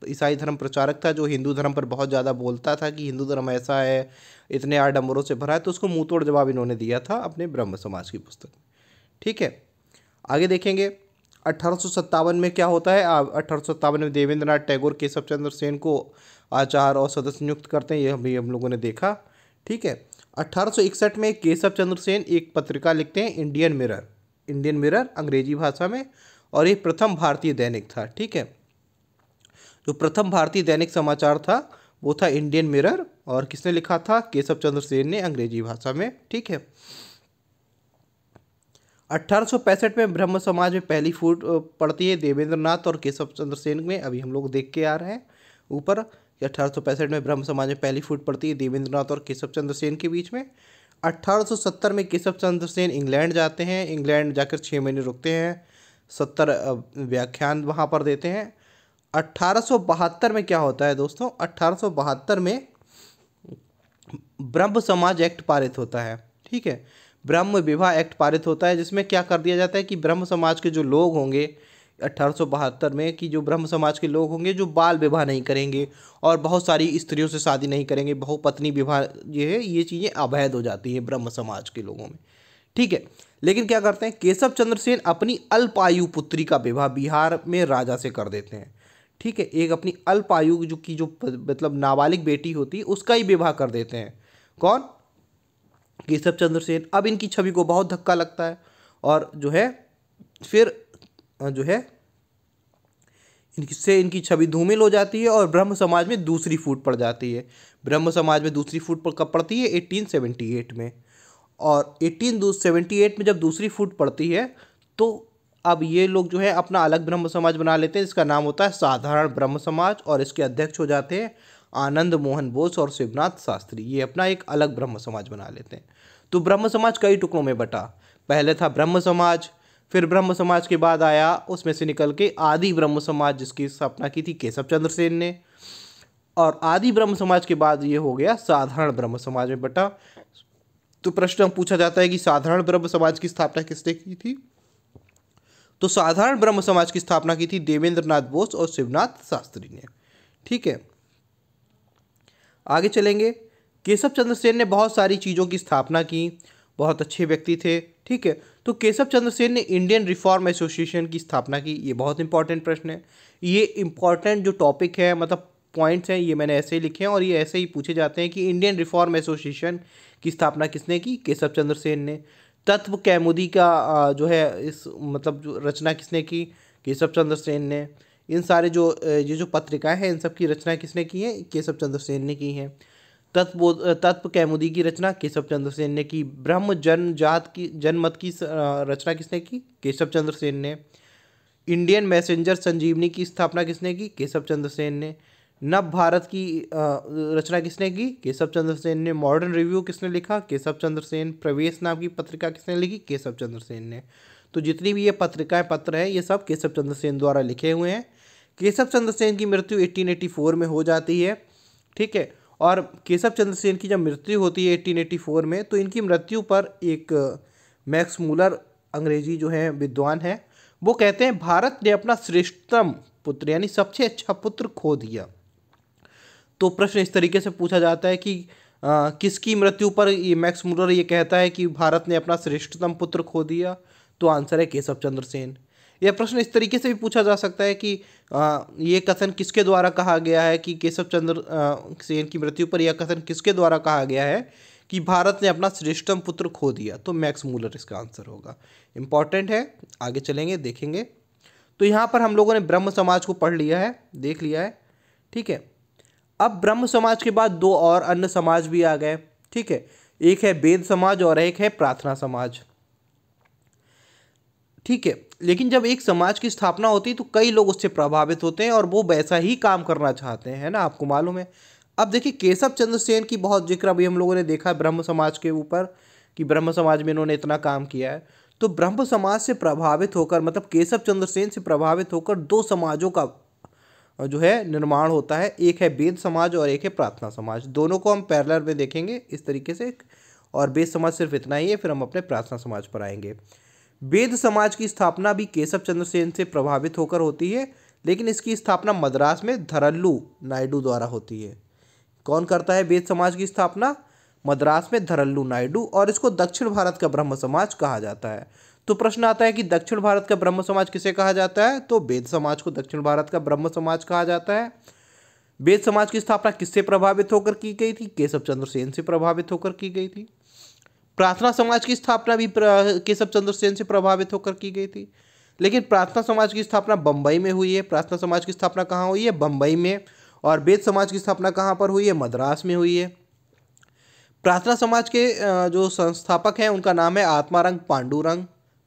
ईसाई धर्म प्रचारक था जो हिंदू धर्म पर बहुत ज़्यादा बोलता था कि हिंदू धर्म ऐसा है, इतने आडंबरों से भरा है, तो उसको मुंहतोड़ जवाब इन्होंने दिया था अपने ब्रह्म समाज की पुस्तक में। ठीक है, आगे देखेंगे 1857 में क्या होता है। 1857 में देवेंद्रनाथ टैगोर केशव चंद्र सेन को आचार्य और सदस्य नियुक्त करते हैं, ये अभी हम लोगों ने देखा। ठीक है, 1861 में केशव चंद्र सेन एक पत्रिका लिखते हैं, इंडियन मिरर अंग्रेजी भाषा में, और ये प्रथम भारतीय दैनिक था। ठीक है, जो प्रथम भारतीय दैनिक समाचार था वो था इंडियन मिरर, और किसने लिखा था, केशव चंद्र सेन ने, अंग्रेजी भाषा में। ठीक है, 1865 में ब्रह्म समाज में पहली फूट पड़ती है देवेंद्रनाथ और केशव चंद्र सेन में। अभी हम लोग देख के आ रहे हैं ऊपर कि 1865 में ब्रह्म समाज में पहली फूट पड़ती है देवेंद्रनाथ और केशव चंद्र सेन के बीच में। 1870 में केशव चंद्र सेन इंग्लैंड जाते हैं, इंग्लैंड जाकर 6 महीने रुकते हैं, 70 व्याख्यान वहाँ पर देते हैं। 1872 में क्या होता है दोस्तों, 1872 में ब्रह्म समाज एक्ट पारित होता है। ठीक है, ब्रह्म विवाह एक्ट पारित होता है, जिसमें क्या कर दिया जाता है कि ब्रह्म समाज के जो लोग होंगे 1872 में, कि जो ब्रह्म समाज के लोग होंगे जो बाल विवाह नहीं करेंगे और बहुत सारी स्त्रियों से शादी नहीं करेंगे, बहुपत्नी विवाह ये चीज़ें अवैध हो जाती हैं ब्रह्म समाज के लोगों में। ठीक है, लेकिन क्या करते हैं, केशव चंद्र सेन अपनी अल्पायु पुत्री का विवाह बिहार में राजा से कर देते हैं। ठीक है, एक अपनी अल्पायु जो मतलब नाबालिग बेटी होती है उसका ही विवाह कर देते हैं। कौन, केशव चंद्र सेन। अब इनकी छवि को बहुत धक्का लगता है, और जो है फिर जो है इनकी छवि धूमिल हो जाती है, और ब्रह्म समाज में दूसरी फूट पड़ जाती है। ब्रह्म समाज में दूसरी फूट कब पड़ती है, 1878 में। और 1878 में जब दूसरी फूट पड़ती है तो अब ये लोग जो है अपना अलग ब्रह्म समाज बना लेते हैं, जिसका नाम होता है साधारण ब्रह्म समाज, और इसके अध्यक्ष हो जाते हैं आनंद मोहन बोस और शिवनाथ शास्त्री। ये अपना एक अलग ब्रह्म समाज बना लेते हैं। तो ब्रह्म समाज कई टुकड़ों में बटा। पहले था ब्रह्म समाज, फिर ब्रह्म समाज के बाद आया उसमें से निकल के आदि ब्रह्म समाज, जिसकी स्थापना की थी केशव चंद्र सेन ने, और आदि ब्रह्म समाज के बाद ये हो गया साधारण ब्रह्म समाज में बटा। तो प्रश्न पूछा जाता है कि साधारण ब्रह्म समाज की स्थापना किसने की थी, तो साधारण ब्रह्म समाज की स्थापना की थी देवेंद्रनाथ बोस और शिवनाथ शास्त्री ने। ठीक है, आगे चलेंगे। केशव चंद्र सेन ने बहुत सारी चीज़ों की स्थापना की, बहुत अच्छे व्यक्ति थे। ठीक है। तो केशव चंद्र सेन ने इंडियन रिफॉर्म एसोसिएशन की स्थापना की। ये बहुत इंपॉर्टेंट प्रश्न है। ये इंपॉर्टेंट जो टॉपिक है, मतलब पॉइंट्स हैं, ये मैंने ऐसे ही लिखे हैं और ये ऐसे ही पूछे जाते हैं कि इंडियन रिफॉर्म एसोसिएशन की स्थापना किसने की? केशव चंद्र सेन ने। तत्व कौमुदी का जो है इस मतलब जो रचना किसने की? केशव चंद्र सेन ने। इन सारे जो ये जो पत्रिकाएं हैं, इन सब की रचना किसने की है? केशव चंद्र सेन ने की है। तत्व कौमुदी की रचना केशव चंद्र सेन ने की। ब्रह्म जनमत की रचना किसने की? केशव चंद्र सेन ने। इंडियन मैसेंजर संजीवनी की स्थापना किसने की? केशव चंद्र सेन ने। नव भारत की रचना किसने की? केशव चंद्र सेन ने। मॉडर्न रिव्यू किसने लिखा? केशव चंद्र सेन। प्रवेश नाम की पत्रिका किसने लिखी? केशव चंद्र सेन ने। तो जितनी भी ये पत्रिकाएं पत्र हैं, ये सब केशव चंद्र सेन द्वारा लिखे हुए हैं। केशव चंद्र सेन की मृत्यु 1884 में हो जाती है, ठीक है। और केशव चंद्र सेन की जब मृत्यु होती है 1884 में, तो इनकी मृत्यु पर एक मैक्स मूलर अंग्रेजी जो है विद्वान है, वो कहते हैं भारत ने अपना श्रेष्ठतम पुत्र यानी सबसे अच्छा पुत्र खो दिया। तो प्रश्न इस तरीके से पूछा जाता है कि किसकी मृत्यु पर ये मैक्स मूलर ये कहता है कि भारत ने अपना श्रेष्ठतम पुत्र खो दिया? तो आंसर है केशव चंद्र सेन। यह प्रश्न इस तरीके से भी पूछा जा सकता है कि ये कथन किसके द्वारा कहा गया है कि केशव चंद्र सेन की मृत्यु पर यह कथन किसके द्वारा कहा गया है कि भारत ने अपना श्रेष्ठतम पुत्र खो दिया? तो मैक्स मूलर इसका आंसर होगा। इंपॉर्टेंट है, आगे चलेंगे देखेंगे। तो यहाँ पर हम लोगों ने ब्रह्म समाज को पढ़ लिया है, देख लिया है, ठीक है। अब ब्रह्म समाज के बाद दो और अन्य समाज भी आ गए, ठीक है। एक है वेद समाज और एक है प्रार्थना समाज, ठीक है। लेकिन जब एक समाज की स्थापना होती है तो कई लोग उससे प्रभावित होते हैं और वो वैसा ही काम करना चाहते हैं, है ना, आपको मालूम है। अब देखिए केशव चंद्र सेन की बहुत जिक्र अभी हम लोगों ने देखा है ब्रह्म समाज के ऊपर कि ब्रह्म समाज में इन्होंने इतना काम किया है। तो ब्रह्म समाज से प्रभावित होकर, मतलब केशव चंद्र सेन से प्रभावित होकर दो समाजों का जो है निर्माण होता है। एक है वेद समाज और एक है प्रार्थना समाज। दोनों को हम पैरेलल में देखेंगे इस तरीके से। और वेद समाज सिर्फ इतना ही है, फिर हम अपने प्रार्थना समाज पर आएंगे। वेद समाज की स्थापना भी केशव चंद्र सेन से प्रभावित होकर होती है, लेकिन इसकी स्थापना मद्रास में धरल्लू नायडू द्वारा होती है। कौन करता है वेद समाज की स्थापना? मद्रास में धरल्लू नायडू। और इसको दक्षिण भारत का ब्रह्म समाज कहा जाता है। तो प्रश्न आता है कि दक्षिण भारत का ब्रह्म समाज किसे कहा जाता है? तो वेद समाज को दक्षिण भारत का ब्रह्म समाज कहा जाता है। वेद समाज की स्थापना किससे प्रभावित होकर की गई थी? केशव चंद्र सेन से प्रभावित होकर की गई थी। प्रार्थना समाज की स्थापना भी केशव चंद्र सेन से प्रभावित होकर की गई थी, लेकिन प्रार्थना समाज की स्थापना बंबई में हुई है। प्रार्थना समाज की स्थापना कहाँ हुई है? बंबई में। और वेद समाज की स्थापना कहाँ पर हुई है? मद्रास में हुई है। प्रार्थना समाज के जो संस्थापक हैं उनका नाम है आत्मारंग पांडुरंग।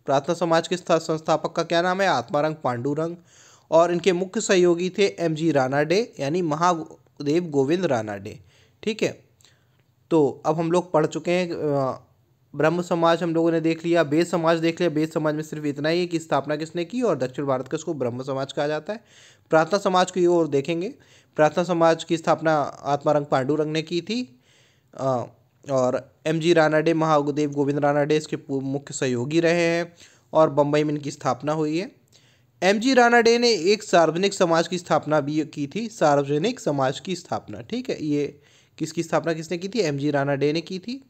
प्रार्थना समाज के संस्थापक का क्या नाम है? आत्मारंग पांडुरंग। और इनके मुख्य सहयोगी थे एम.जी. रानाडे यानी महादेव गोविंद रानाडे, ठीक है। तो अब हम लोग पढ़ चुके हैं ब्रह्म समाज हम लोगों ने देख लिया, वेद समाज देख लिया। वेद समाज में सिर्फ इतना ही है कि स्थापना किसने की और दक्षिण भारत का इसको ब्रह्म समाज कहा जाता है। प्रार्थना समाज की ओर देखेंगे। प्रार्थना समाज की स्थापना आत्मारंग पांडुरंग ने की थी और एम.जी. रानाडे महादेव गोविंद रानाडे इसके मुख्य सहयोगी रहे हैं और बम्बई में इनकी स्थापना हुई है। एम.जी. रानाडे ने एक सार्वजनिक समाज की स्थापना भी की थी, सार्वजनिक समाज की स्थापना, ठीक है। ये किसकी स्थापना किसने की थी? एम.जी. रानाडे ने की थी।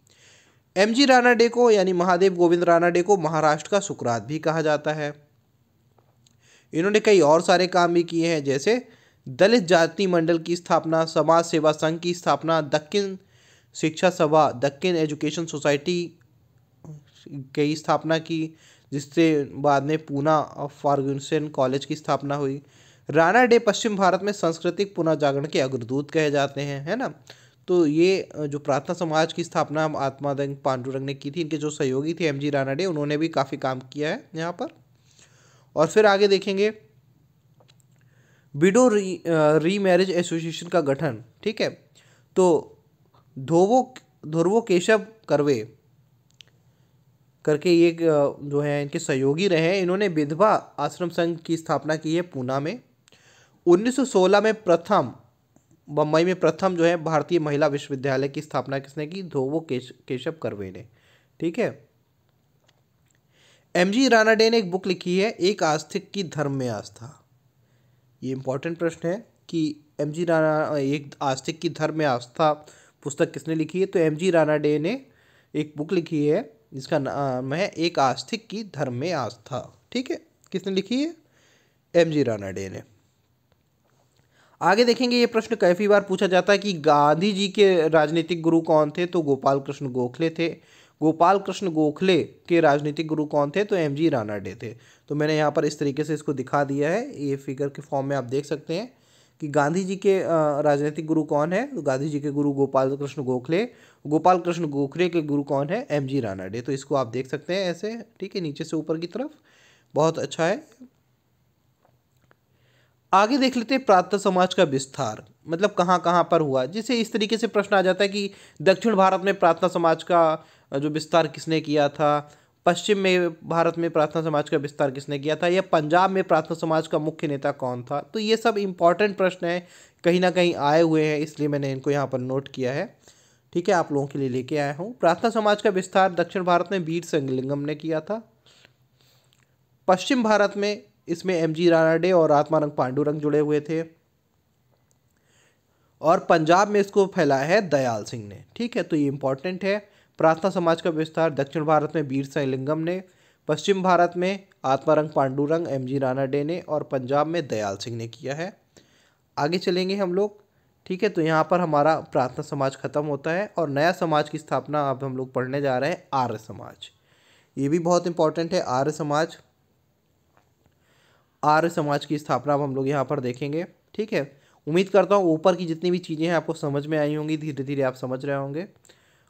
एम.जी. रानाडे को यानी महादेव गोविंद रानाडे को महाराष्ट्र का सुकरात भी कहा जाता है। इन्होंने कई और सारे काम भी किए हैं, जैसे दलित जाति मंडल की स्थापना, समाज सेवा संघ की स्थापना, दक्षिण शिक्षा सभा, दक्षिण एजुकेशन सोसाइटी की स्थापना की, जिससे बाद में पूना फर्ग्यूसन कॉलेज की स्थापना हुई। रानाडे पश्चिम भारत में सांस्कृतिक पुनर्जागरण के अग्रदूत कहे जाते हैं, है ना। तो ये जो प्रार्थना समाज की स्थापना आत्मारंग पांडुरंग ने की थी, इनके जो सहयोगी थे एम.जी. रानाडे, उन्होंने भी काफ़ी काम किया है यहाँ पर। और फिर आगे देखेंगे विडो री मैरिज एसोसिएशन का गठन, ठीक है। तो ध्रुवो केशव करवे करके ये जो है इनके सहयोगी रहे हैं। इन्होंने विधवा आश्रम संघ की स्थापना की है पूना में। 1916 में बम्बई में प्रथम जो है भारतीय महिला विश्वविद्यालय की स्थापना किसने की? ध्रुवो केशव करवे ने, ठीक है। एम.जी. रानाडे ने एक बुक लिखी है, एक आस्तिक की धर्म में आस्था। ये इंपॉर्टेंट प्रश्न है कि एम.जी. राना एक आस्तिक की धर्म में आस्था पुस्तक किसने लिखी है? तो एम.जी. रानाडे ने एक बुक लिखी है जिसका नाम है एक आस्तिक की धर्म में आस्था। ठीक है, किसने लिखी है? एमजी रानाडे ने। आगे देखेंगे, ये प्रश्न काफ़ी बार पूछा जाता है कि गांधी जी के राजनीतिक गुरु कौन थे? तो गोपाल कृष्ण गोखले थे। गोपाल कृष्ण गोखले के राजनीतिक गुरु कौन थे? तो एमजी रानाडे थे। तो मैंने यहाँ पर इस तरीके से इसको दिखा दिया है, ये फिगर के फॉर्म में आप देख सकते हैं कि गांधी जी के राजनीतिक गुरु कौन है? तो गांधी जी के गुरु गोपाल कृष्ण गोखले। गोपाल कृष्ण गोखले के गुरु कौन है? एमजी रानाडे। तो इसको आप देख सकते हैं ऐसे, ठीक है, नीचे से ऊपर की तरफ, बहुत अच्छा है। आगे देख लेते हैं प्रांत समाज का विस्तार, मतलब कहाँ कहाँ पर हुआ। जिसे इस तरीके से प्रश्न आ जाता है कि दक्षिण भारत में प्रार्थना समाज का जो विस्तार किसने किया था, पश्चिम में भारत में प्रार्थना समाज का विस्तार किसने किया था, या पंजाब में प्रार्थना समाज का मुख्य नेता कौन था। तो ये सब इंपॉर्टेंट प्रश्न हैं, कहीं ना कहीं आए हुए हैं, इसलिए मैंने इनको यहाँ पर नोट किया है। ठीक है, आप लोगों के लिए लेके आया हूँ। प्रार्थना समाज का विस्तार दक्षिण भारत में वीर संगलिंगम ने किया था। पश्चिम भारत में इसमें एमजी रानाडे और आत्मारंग पांडुरंग जुड़े हुए थे, और पंजाब में इसको फैलाया है दयाल सिंह ने। ठीक है, तो ये इंपॉर्टेंट है। प्रार्थना समाज का विस्तार दक्षिण भारत में वीर संगलिंगम ने, पश्चिम भारत में आत्मारंग पांडुरंग एमजी रानाडे ने, और पंजाब में दयाल सिंह ने किया है। आगे चलेंगे हम लोग। ठीक है, तो यहाँ पर हमारा प्रार्थना समाज खत्म होता है और नया समाज की स्थापना अब हम लोग पढ़ने जा रहे हैं, आर्य समाज। ये भी बहुत इंपॉर्टेंट है, आर्य समाज। आर्य समाज की स्थापना अब हम लोग यहाँ पर देखेंगे। ठीक है, उम्मीद करता हूँ ऊपर की जितनी भी चीज़ें हैं आपको समझ में आई होंगी, धीरे धीरे आप समझ रहे होंगे।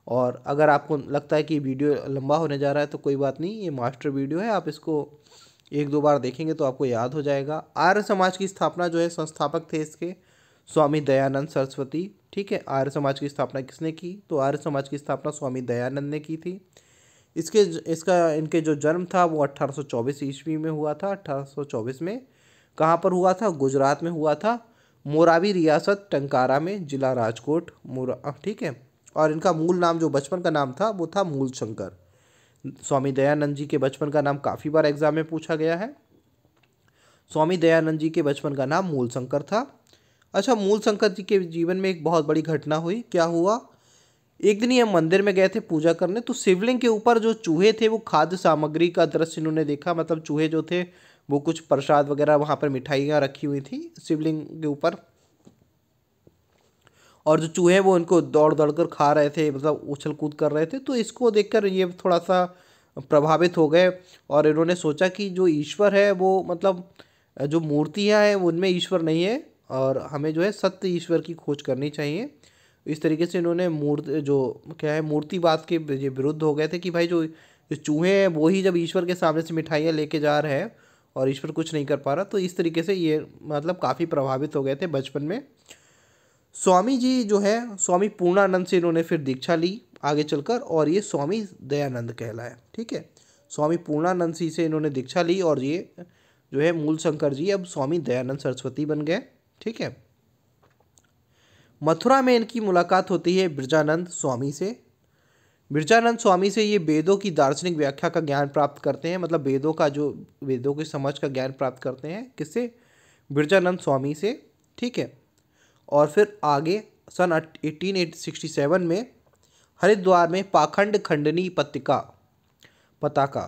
और अगर आपको लगता है कि वीडियो लंबा होने जा रहा है तो कोई बात नहीं, ये मास्टर वीडियो है, आप इसको एक दो बार देखेंगे तो आपको याद हो जाएगा। आर्य समाज की स्थापना जो है, संस्थापक थे इसके स्वामी दयानंद सरस्वती। ठीक है, आर्य समाज की स्थापना किसने की? तो आर्य समाज की स्थापना स्वामी दयानंद ने की थी। इनके जो जन्म था वो 1824 ईस्वी में हुआ था। 1824 में कहाँ पर हुआ था? गुजरात में हुआ था, मोरावी रियासत टंकारा में, जिला राजकोट, ठीक है। और इनका मूल नाम, जो बचपन का नाम था, वो था मूल शंकर। स्वामी दयानंद जी के बचपन का नाम काफ़ी बार एग्जाम में पूछा गया है। स्वामी दयानंद जी के बचपन का नाम मूल शंकर था। अच्छा, मूल शंकर जी के जीवन में एक बहुत बड़ी घटना हुई। क्या हुआ? एक दिन ये मंदिर में गए थे पूजा करने, तो शिवलिंग के ऊपर जो चूहे थे वो खाद्य सामग्री का दृश्य इन्होंने देखा। मतलब चूहे जो थे वो कुछ प्रसाद वगैरह, वहाँ पर मिठाइयाँ रखी हुई थी शिवलिंग के ऊपर, और जो चूहे वो उनको दौड़ दौड़ कर खा रहे थे, मतलब उछल कूद कर रहे थे। तो इसको देखकर ये थोड़ा सा प्रभावित हो गए और इन्होंने सोचा कि जो ईश्वर है वो, मतलब जो मूर्तियाँ हैं उनमें ईश्वर नहीं है, और हमें जो है सत्य ईश्वर की खोज करनी चाहिए। इस तरीके से इन्होंने मूर्तिवाद के विरुद्ध हो गए थे कि भाई जो चूहे हैं वो ही जब ईश्वर के सामने से मिठाइयाँ लेके जा रहे हैं और ईश्वर कुछ नहीं कर पा रहा, तो इस तरीके से ये मतलब काफ़ी प्रभावित हो गए थे बचपन में। स्वामी जी जो है, स्वामी पूर्णानंद से इन्होंने फिर दीक्षा ली आगे चलकर, और ये स्वामी दयानंद कहलाए। ठीक है, स्वामी पूर्णानंद जी से इन्होंने दीक्षा ली, और ये जो है मूल शंकर जी अब स्वामी दयानंद सरस्वती बन गए। ठीक है, मथुरा में इनकी मुलाकात होती है बिरजानंद स्वामी से। बिरजानंद स्वामी से ये वेदों की दार्शनिक व्याख्या का ज्ञान प्राप्त करते हैं, मतलब वेदों की समझ का ज्ञान प्राप्त करते हैं। किससे? बिरजानंद स्वामी से। ठीक है, और फिर आगे सन 1867 में हरिद्वार में पाखंड खंडनी पताका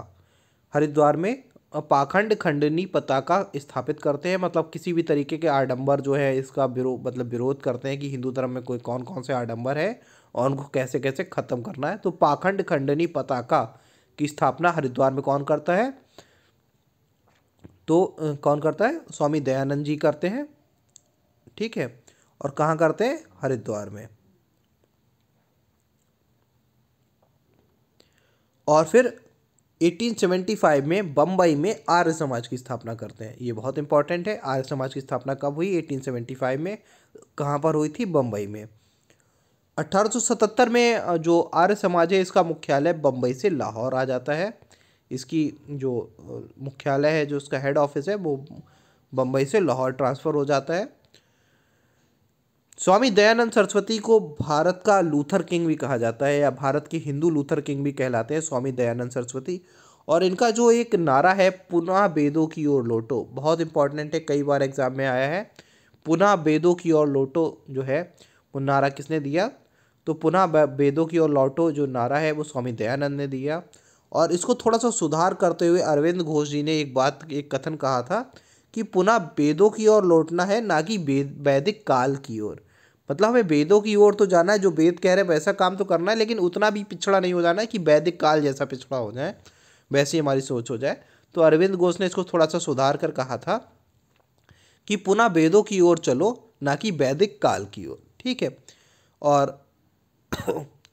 हरिद्वार में पाखंड खंडनी पताका स्थापित करते हैं। मतलब किसी भी तरीके के आडंबर जो है इसका विरोध करते हैं कि हिंदू धर्म में कोई कौन कौन से आडंबर है और उनको कैसे कैसे ख़त्म करना है। तो पाखंड खंडनी पताका की स्थापना हरिद्वार में कौन करता है? तो कौन करता है? स्वामी दयानंद जी करते हैं। ठीक है, और कहाँ करते हैं? हरिद्वार में। और फिर 1875 में बम्बई में आर्य समाज की स्थापना करते हैं। ये बहुत इंपॉर्टेंट है। आर्य समाज की स्थापना कब हुई? 1875 में। कहाँ पर हुई थी? बम्बई में। 1877 में जो आर्य समाज है इसका मुख्यालय बम्बई से लाहौर आ जाता है। इसकी जो मुख्यालय है, जो उसका हेड ऑफिस है, वो बम्बई से लाहौर ट्रांसफ़र हो जाता है। स्वामी दयानंद सरस्वती को भारत का लूथर किंग भी कहा जाता है, या भारत के हिंदू लूथर किंग भी कहलाते हैं स्वामी दयानंद सरस्वती। और इनका जो एक नारा है, पुनः वेदों की ओर लौटो, बहुत इंपॉर्टेंट है, कई बार एग्जाम में आया है। पुनः वेदों की ओर लौटो जो है वो नारा किसने दिया? तो पुनः वेदों की ओर लौटो जो नारा है वो स्वामी दयानंद ने दिया। और इसको थोड़ा सा सुधार करते हुए अरविंद घोष जी ने एक कथन कहा था कि पुनः वेदों की ओर लौटना है, ना कि वैदिक काल की ओर। मतलब हमें वेदों की ओर तो जाना है, जो वेद कह रहे हैं वैसा काम तो करना है, लेकिन उतना भी पिछड़ा नहीं हो जाना है कि वैदिक काल जैसा पिछड़ा हो जाए, वैसी हमारी सोच हो जाए। तो अरविंद घोष ने इसको थोड़ा सा सुधार कर कहा था कि पुनः वेदों की ओर चलो, ना कि वैदिक काल की ओर। ठीक है। और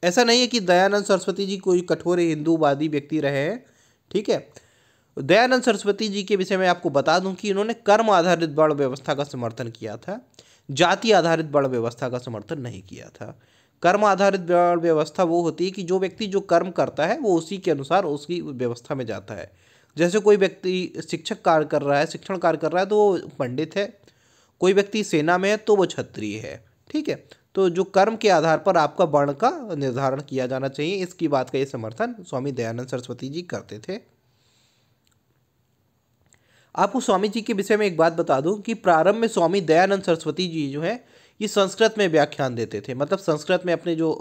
ऐसा नहीं है कि दयानंद सरस्वती जी कोई कठोर हिंदूवादी व्यक्ति रहे हैं। ठीक है। दयानंद सरस्वती जी के विषय में आपको बता दूं कि इन्होंने कर्म आधारित वर्ण व्यवस्था का समर्थन किया था, जाति आधारित वर्ण व्यवस्था का समर्थन नहीं किया था। कर्म आधारित वर्ण व्यवस्था वो होती है कि जो व्यक्ति जो कर्म करता है वो उसी के अनुसार उसकी व्यवस्था में जाता है। जैसे कोई व्यक्ति शिक्षक कार्य कर रहा है, शिक्षण कार्य कर रहा है, तो वो पंडित है। कोई व्यक्ति सेना में है तो वो क्षत्रिय है। ठीक है। तो जो कर्म के आधार पर आपका वर्ण का निर्धारण किया जाना चाहिए, इसकी बात का ये समर्थन स्वामी दयानंद सरस्वती जी करते थे। आपको स्वामी जी के विषय में एक बात बता दूं कि प्रारंभ में स्वामी दयानंद सरस्वती जी जो है ये संस्कृत में व्याख्यान देते थे। मतलब संस्कृत में अपने जो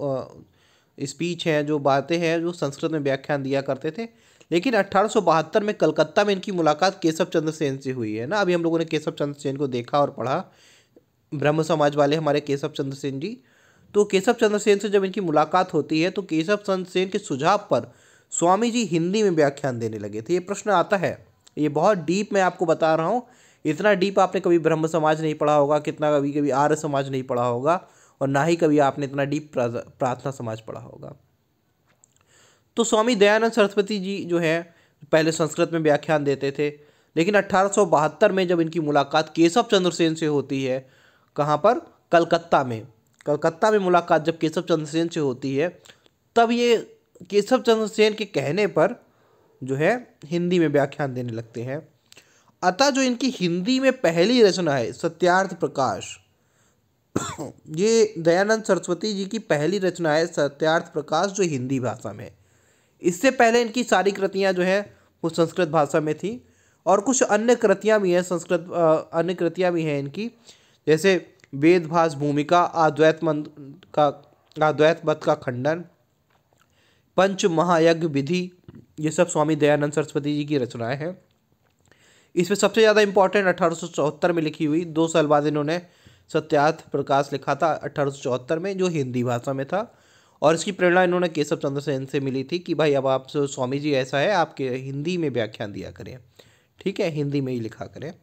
स्पीच हैं, जो बातें हैं, जो संस्कृत में व्याख्यान दिया करते थे। लेकिन 1872 में कलकत्ता में इनकी मुलाकात केशव चंद्र सेन से हुई है ना। अभी हम लोगों ने केशव चंद्र सेन को देखा और पढ़ा, ब्रह्म समाज वाले हमारे केशव चंद्र सेन जी। तो केशव चंद्र सेन से जब इनकी मुलाकात होती है तो केशव चंद्र सेन के सुझाव पर स्वामी जी हिंदी में व्याख्यान देने लगे थे। ये प्रश्न आता है, ये बहुत डीप मैं आपको बता रहा हूँ। इतना डीप आपने कभी ब्रह्म समाज नहीं पढ़ा होगा, कितना कभी कभी आर्य समाज नहीं पढ़ा होगा, और ना ही कभी आपने इतना डीप प्रार्थना समाज पढ़ा होगा। तो स्वामी दयानंद सरस्वती जी जो है पहले संस्कृत में व्याख्यान देते थे, लेकिन 1872 में जब इनकी मुलाकात केशव चंद्र सेन से होती है, कहाँ पर? कलकत्ता में मुलाकात जब केशव चंद्र सेन से होती है, तब ये केशव चंद्र सेन के कहने पर जो है हिंदी में व्याख्यान देने लगते हैं। अतः जो इनकी हिंदी में पहली रचना है सत्यार्थ प्रकाश, ये दयानंद सरस्वती जी की पहली रचना है सत्यार्थ प्रकाश, जो हिंदी भाषा में है। इससे पहले इनकी सारी कृतियाँ जो है वो संस्कृत भाषा में थी, और कुछ अन्य कृतियाँ भी हैं अन्य कृतियाँ भी हैं इनकी, जैसे वेदभास भूमिका, अद्वैत मत का खंडन, पंच महायज्ञ विधि, ये सब स्वामी दयानंद सरस्वती जी की रचनाएं हैं। इसमें सबसे ज़्यादा इंपॉर्टेंट 1874 में लिखी हुई, 2 साल बाद इन्होंने सत्यार्थ प्रकाश लिखा था 1874 में, जो हिंदी भाषा में था। और इसकी प्रेरणा इन्होंने केशव चंद्र सेन से मिली थी कि भाई अब आप स्वामी जी ऐसा है, आपके हिंदी में व्याख्यान दिया करें। ठीक है, हिंदी में ही लिखा करें।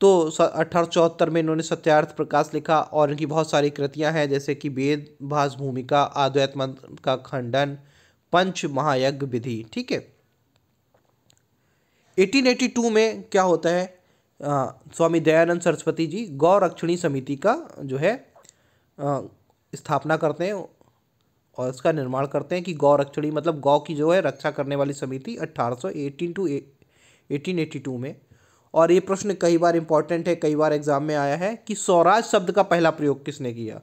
तो 1874 में इन्होंने सत्यार्थ प्रकाश लिखा, और इनकी बहुत सारी कृतियां हैं, जैसे कि वेद भास भूमिका, अद्वैत मत का खंडन, पंच महायज्ञ विधि। ठीक है। 1882 में क्या होता है, स्वामी दयानंद सरस्वती जी गौ रक्षणी समिति का जो है स्थापना करते हैं, और इसका निर्माण करते हैं कि गौ रक्षणी मतलब गौ की जो है रक्षा करने वाली समिति 1882 में। और ये प्रश्न कई बार इंपॉर्टेंट है, कई बार एग्जाम में आया है कि स्वराज शब्द का पहला प्रयोग किसने किया।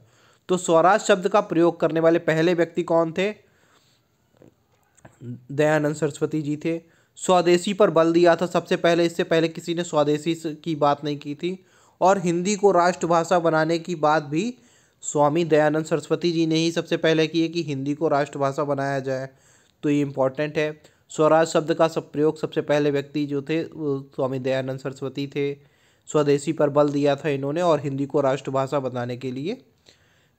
तो स्वराज शब्द का प्रयोग करने वाले पहले व्यक्ति कौन थे? दयानंद सरस्वती जी थे। स्वदेशी पर बल दिया था सबसे पहले, इससे पहले किसी ने स्वदेशी की बात नहीं की थी। और हिंदी को राष्ट्रभाषा बनाने की बात भी स्वामी दयानंद सरस्वती जी ने ही सबसे पहले की है कि हिंदी को राष्ट्रभाषा बनाया जाए। तो ये इम्पॉर्टेंट है। स्वराज शब्द का प्रयोग सबसे पहले व्यक्ति जो थे वो स्वामी दयानंद सरस्वती थे। स्वदेशी पर बल दिया था इन्होंने, और हिंदी को राष्ट्रभाषा बनाने के लिए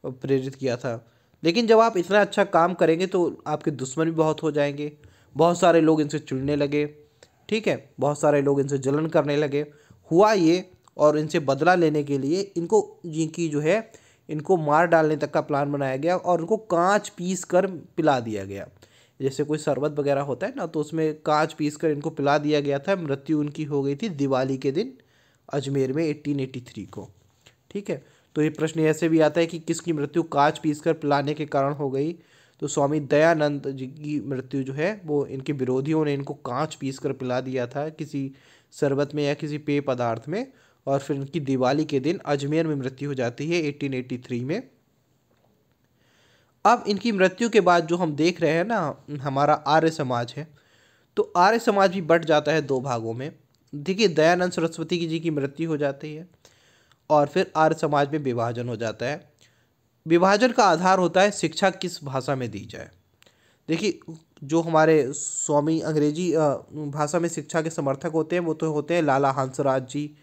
प्रेरित किया था। लेकिन जब आप इतना अच्छा काम करेंगे तो आपके दुश्मन भी बहुत हो जाएंगे, बहुत सारे लोग इनसे चिढ़ने लगे। ठीक है, बहुत सारे लोग इनसे जलन करने लगे। हुआ ये, और इनसे बदला लेने के लिए इनको मार डालने तक का प्लान बनाया गया, और उनको कांच पीस कर पिला दिया गया। जैसे कोई शरबत वगैरह होता है ना, तो उसमें कांच पीस कर इनको पिला दिया गया था। मृत्यु उनकी हो गई थी दिवाली के दिन अजमेर में 1883 को। ठीक है। तो ये प्रश्न ऐसे भी आता है कि किसकी मृत्यु कांच पीसकर पिलाने के कारण हो गई। तो स्वामी दयानंद जी की मृत्यु जो है वो इनके विरोधियों ने इनको कांच पीसकर पिला दिया था किसी शरबत में या किसी पेय पदार्थ में, और फिर इनकी दिवाली के दिन अजमेर में मृत्यु हो जाती है 1883 में। अब इनकी मृत्यु के बाद जो हम देख रहे हैं ना, हमारा आर्य समाज है, तो आर्य समाज भी बट जाता है 2 भागों में। देखिए, दयानंद सरस्वती जी की मृत्यु हो जाती है, और फिर आर्य समाज में विभाजन हो जाता है। विभाजन का आधार होता है शिक्षा किस भाषा में दी जाए। देखिए, जो हमारे स्वामी अंग्रेजी भाषा में शिक्षा के समर्थक होते हैं वो तो होते हैं लाला हंसराज जी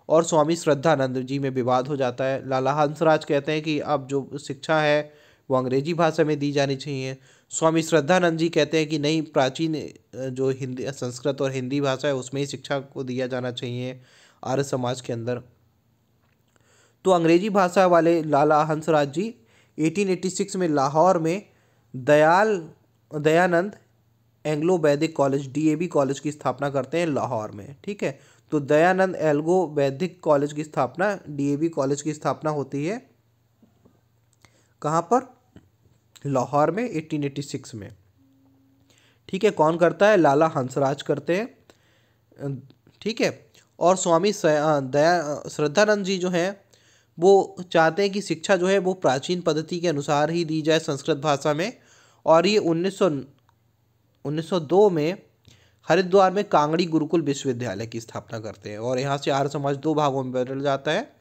और स्वामी श्रद्धानंद जी। में विवाद हो जाता है। लाला हंसराज कहते हैं कि अब जो शिक्षा है वो अंग्रेजी भाषा में दी जानी चाहिए। स्वामी श्रद्धानंद जी कहते हैं कि नहीं, प्राचीन जो हिंदी, संस्कृत और हिंदी भाषा है उसमें ही शिक्षा को दिया जाना चाहिए आर्य समाज के अंदर। तो अंग्रेजी भाषा वाले लाला हंसराज जी 1886 में लाहौर में दयानंद एंग्लो वैदिक कॉलेज, डीएवी कॉलेज की स्थापना करते हैं लाहौर में। ठीक है, तो दयानंद एल्गो वैदिक कॉलेज की स्थापना, डीएवी कॉलेज की स्थापना होती है कहाँ पर? लाहौर में 1886 में। ठीक है, कौन करता है? लाला हंसराज करते हैं। ठीक है, और स्वामी श्रद्धानंद जी जो हैं वो चाहते हैं कि शिक्षा जो है वो प्राचीन पद्धति के अनुसार ही दी जाए संस्कृत भाषा में। और ये 1902 में हरिद्वार में कांगड़ी गुरुकुल विश्वविद्यालय की स्थापना करते हैं और यहाँ से आर्य समाज दो भागों में बदल जाता है।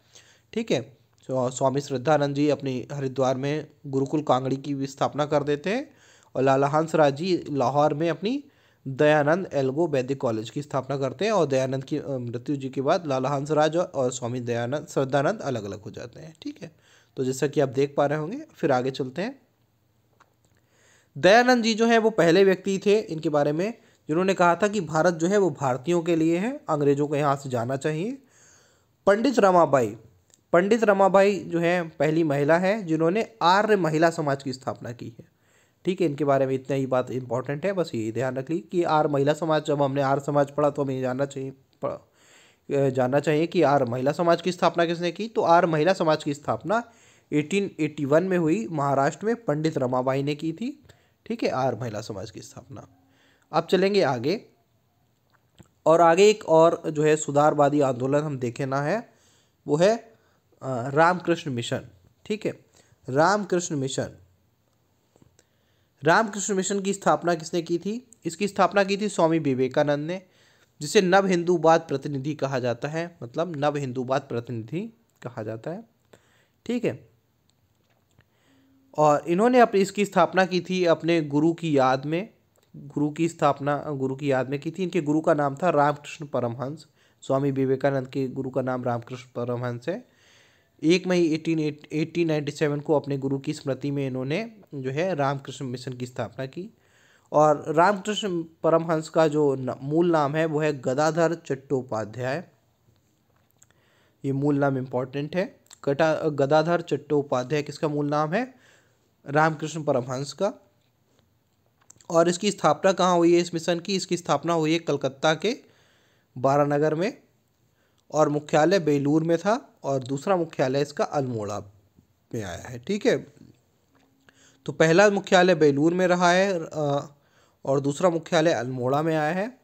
ठीक है, तो स्वामी श्रद्धानंद जी अपनी हरिद्वार में गुरुकुल कांगड़ी की भी स्थापना कर देते हैं और लाला हंसराज जी लाहौर में अपनी दयानंद एल्गो वैदिक कॉलेज की स्थापना करते हैं। और दयानंद की मृत्यु जी के बाद लाला हंसराज और स्वामी दयानंद श्रद्धानंद अलग अलग हो जाते हैं। ठीक है, तो जैसा कि आप देख पा रहे होंगे, फिर आगे चलते हैं। दयानंद जी जो है वो पहले व्यक्ति थे इनके बारे में जिन्होंने कहा था कि भारत जो है वो भारतीयों के लिए है, अंग्रेजों को यहाँ से जाना चाहिए। पंडित रमाबाई जो है पहली महिला है जिन्होंने आर्य महिला समाज की स्थापना की है। ठीक है, इनके बारे में इतना ही बात इंपॉर्टेंट है, बस ये ध्यान रख ली कि आर्य महिला समाज, जब हमने आर्य समाज पढ़ा तो हमें ये जानना चाहिए कि आर्य महिला समाज की स्थापना किसने की। तो आर्य महिला समाज की स्थापना 1881 में हुई, महाराष्ट्र में पंडित रमाबाई ने की थी। ठीक है, आर्य महिला समाज की स्थापना। अब चलेंगे आगे, और आगे एक और जो है सुधारवादी आंदोलन हम देखना है, वो है रामकृष्ण मिशन। ठीक है, रामकृष्ण मिशन की स्थापना किसने की थी? इसकी स्थापना की थी स्वामी विवेकानंद ने, जिसे नव हिंदूवाद प्रतिनिधि कहा जाता है, मतलब नव हिंदूवाद प्रतिनिधि कहा जाता है। ठीक है, और इन्होंने इसकी स्थापना की थी अपने गुरु की याद में। गुरु की याद में की थी। इनके गुरु का नाम था रामकृष्ण परमहंस। स्वामी विवेकानंद के गुरु का नाम रामकृष्ण परमहंस है। 1 मई 1897 को अपने गुरु की स्मृति में इन्होंने जो है रामकृष्ण मिशन की स्थापना की। और रामकृष्ण परमहंस का जो मूल नाम है वो है गदाधर चट्टोपाध्याय। ये मूल नाम इम्पॉर्टेंट है। गदाधर चट्टोपाध्याय किसका मूल नाम है? रामकृष्ण परमहंस का। और इसकी स्थापना कहाँ हुई है इस मिशन की? इसकी स्थापना हुई है कलकत्ता के बारानगर में, और मुख्यालय बेलूर में था, और दूसरा मुख्यालय इसका अल्मोड़ा में आया है। ठीक है, तो पहला मुख्यालय बेलूर में रहा है और दूसरा मुख्यालय अल्मोड़ा में आया है।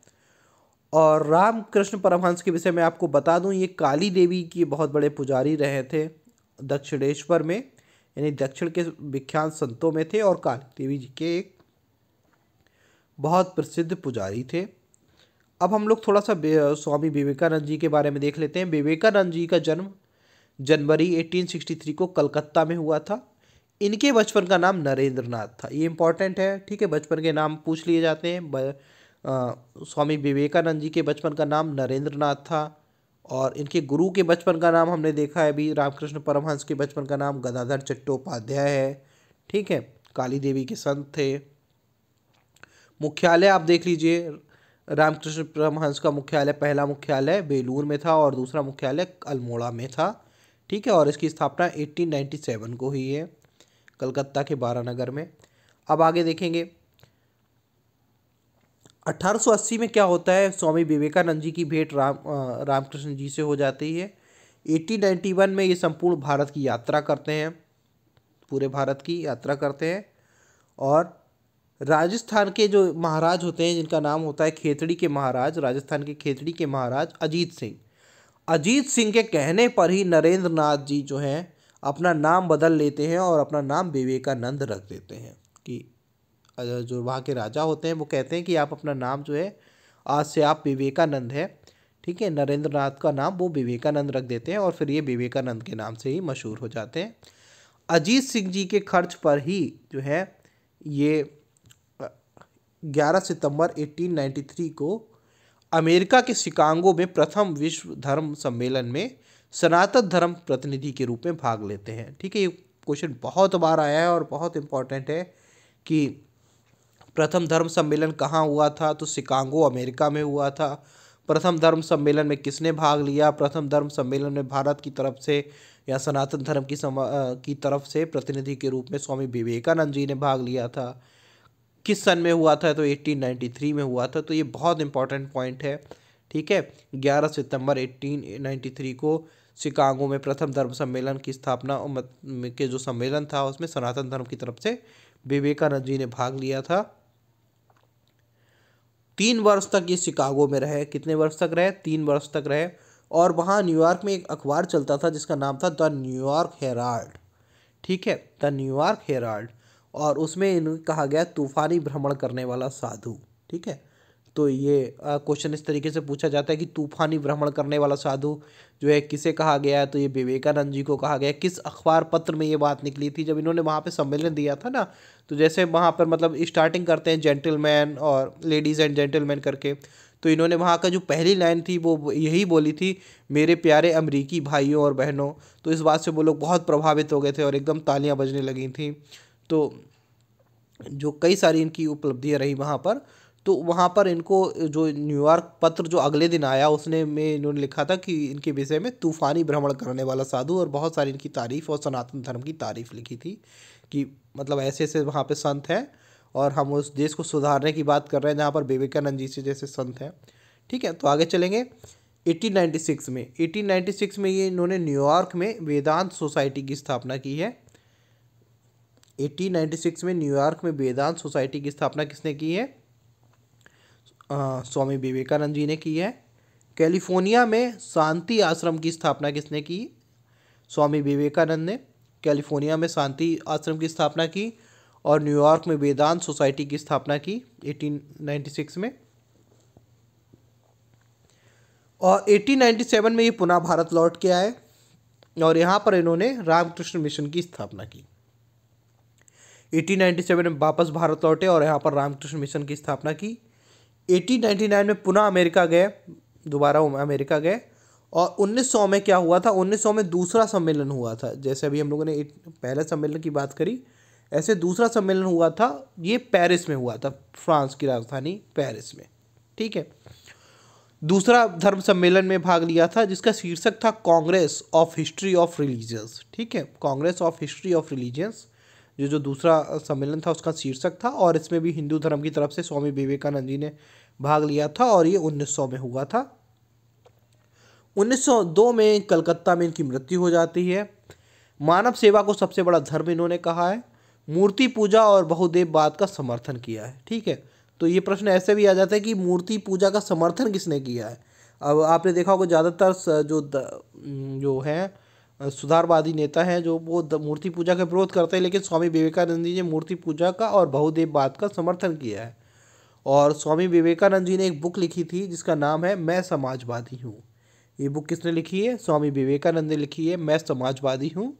और रामकृष्ण परमहंस के विषय में आपको बता दूं, ये काली देवी के बहुत बड़े पुजारी रहे थे दक्षिणेश्वर में, यानी दक्षिण के विख्यात संतों में थे, और काली देवी जी के एक बहुत प्रसिद्ध पुजारी थे। अब हम लोग थोड़ा सा स्वामी विवेकानंद जी के बारे में देख लेते हैं। विवेकानंद जी का जन्म जनवरी 1863 को कलकत्ता में हुआ था। इनके बचपन का नाम नरेंद्र नाथ था। ये इंपॉर्टेंट है। ठीक है, बचपन के नाम पूछ लिए जाते हैं। स्वामी विवेकानंद जी के बचपन का नाम नरेंद्र नाथ था, और इनके गुरु के बचपन का नाम हमने देखा है अभी, रामकृष्ण परमहंस के बचपन का नाम गदाधर चट्टोपाध्याय है। ठीक है, काली देवी के संत थे। मुख्यालय आप देख लीजिए, रामकृष्ण परमहंस का मुख्यालय, पहला मुख्यालय बेलूर में था और दूसरा मुख्यालय अल्मोड़ा में था। ठीक है, और इसकी स्थापना 1897 को हुई है कलकत्ता के बारानगर में। अब आगे देखेंगे 1880 में क्या होता है। स्वामी विवेकानंद जी की भेंट रामकृष्ण जी से हो जाती है। 1891 में ये संपूर्ण भारत की यात्रा करते हैं, पूरे भारत की यात्रा करते हैं, और राजस्थान के जो महाराज होते हैं जिनका नाम होता है खेतड़ी के महाराज, राजस्थान के खेतड़ी के महाराज अजीत सिंह के कहने पर ही नरेंद्र नाथ जी जो हैं अपना नाम बदल लेते हैं और अपना नाम विवेकानंद रख देते हैं। कि जो वहाँ के राजा होते हैं वो कहते हैं कि आप अपना नाम जो है आज से आप विवेकानंद है। ठीक है, नरेंद्र नाथ का नाम वो विवेकानंद रख देते हैं, और फिर ये विवेकानंद के नाम से ही मशहूर हो जाते हैं। अजीत सिंह जी के खर्च पर ही जो है ये 11 सितंबर 1893 को अमेरिका के शिकागो में प्रथम विश्व धर्म सम्मेलन में सनातन धर्म प्रतिनिधि के रूप में भाग लेते हैं। ठीक है, ये क्वेश्चन बहुत बार आया है और बहुत इंपॉर्टेंट है कि प्रथम धर्म सम्मेलन कहाँ हुआ था, तो शिकागो अमेरिका में हुआ था। प्रथम धर्म सम्मेलन में किसने भाग लिया? प्रथम धर्म सम्मेलन में भारत की तरफ से या सनातन धर्म की तरफ से प्रतिनिधि के रूप में स्वामी विवेकानंद जी ने भाग लिया था। किस सन में हुआ था? तो 1893 में हुआ था। तो ये बहुत इंपॉर्टेंट पॉइंट है। ठीक है, 11 सितंबर 1893 को शिकागो में प्रथम धर्म सम्मेलन की स्थापना के जो सम्मेलन था उसमें सनातन धर्म की तरफ से विवेकानंद जी ने भाग लिया था। 3 वर्ष तक ये शिकागो में रहे। कितने वर्ष तक रहे? 3 वर्ष तक रहे। और वहाँ न्यूयॉर्क में एक अखबार चलता था जिसका नाम था द न्यूयॉर्क हेराल्ड। ठीक है, द न्यूयॉर्क हेराल्ड। और उसमें इन्हें कहा गया तूफानी भ्रमण करने वाला साधु। ठीक है, तो ये क्वेश्चन इस तरीके से पूछा जाता है कि तूफानी भ्रमण करने वाला साधु जो है किसे कहा गया है? तो ये विवेकानंद जी को कहा गया। किस अखबार पत्र में ये बात निकली थी जब इन्होंने वहाँ पे सम्मेलन दिया था ना? तो जैसे वहाँ पर मतलब स्टार्टिंग करते हैं जेंटलमैन और लेडीज़ एंड जेंटलमैन करके, तो इन्होंने वहाँ का जो पहली लाइन थी वो यही बोली थी, मेरे प्यारे अमरीकी भाइयों और बहनों। तो इस बात से वो लोग बहुत प्रभावित हो गए थे और एकदम तालियां बजने लगी थी। तो जो कई सारी इनकी उपलब्धियां रही वहाँ पर, तो वहाँ पर इनको जो न्यूयॉर्क पत्र जो अगले दिन आया उसने में इन्होंने लिखा था कि इनके विषय में तूफानी भ्रमण करने वाला साधु, और बहुत सारी इनकी तारीफ़ और सनातन धर्म की तारीफ़ लिखी थी कि मतलब ऐसे ऐसे वहाँ पे संत हैं और हम उस देश को सुधारने की बात कर रहे हैं जहाँ पर विवेकानंद जी से जैसे संत हैं। ठीक है, तो आगे चलेंगे। 1896 में ये इन्होंने न्यूयॉर्क में वेदांत सोसाइटी की स्थापना की है। 1896 में न्यूयॉर्क में वेदांत सोसाइटी की स्थापना किसने की है? स्वामी विवेकानंद जी ने की है। कैलिफोर्निया में शांति आश्रम की स्थापना किसने की? स्वामी विवेकानंद ने कैलिफोर्निया में शांति आश्रम की स्थापना की। और न्यूयॉर्क में वेदांत सोसाइटी की स्थापना की 1896 में। और 1897 में ये पुनः भारत लौट के आए और यहाँ पर इन्होंने रामकृष्ण मिशन की स्थापना की। 1897 में वापस भारत लौटे और यहाँ पर रामकृष्ण मिशन की स्थापना की। 1899 में पुनः अमेरिका गए, दोबारा अमेरिका गए। और 1900 में क्या हुआ था? 1900 में दूसरा सम्मेलन हुआ था। जैसे अभी हम लोगों ने पहले सम्मेलन की बात करी, ऐसे दूसरा सम्मेलन हुआ था। ये पेरिस में हुआ था, फ्रांस की राजधानी पेरिस में। ठीक है, दूसरा धर्म सम्मेलन में भाग लिया था जिसका शीर्षक था Congress of history of religions. ठीक है, Congress of history of religions जो दूसरा सम्मेलन था उसका शीर्षक था। और इसमें भी हिंदू धर्म की तरफ से स्वामी विवेकानंद जी ने भाग लिया था और ये 1900 में हुआ था। 1902 में कलकत्ता में इनकी मृत्यु हो जाती है। मानव सेवा को सबसे बड़ा धर्म इन्होंने कहा है। मूर्ति पूजा और बहुदेववाद का समर्थन किया है। ठीक है, तो ये प्रश्न ऐसे भी आ जाता है कि मूर्ति पूजा का समर्थन किसने किया है? अब आपने देखा होगा ज़्यादातर जो है सुधारवादी नेता हैं जो वो मूर्ति पूजा का विरोध करते हैं, लेकिन स्वामी विवेकानंद जी ने मूर्ति पूजा का और बहुदेववाद का समर्थन किया है। और स्वामी विवेकानंद जी ने एक बुक लिखी थी जिसका नाम है मैं समाजवादी हूँ। ये बुक किसने लिखी है? स्वामी विवेकानंद ने लिखी है, मैं समाजवादी हूँ।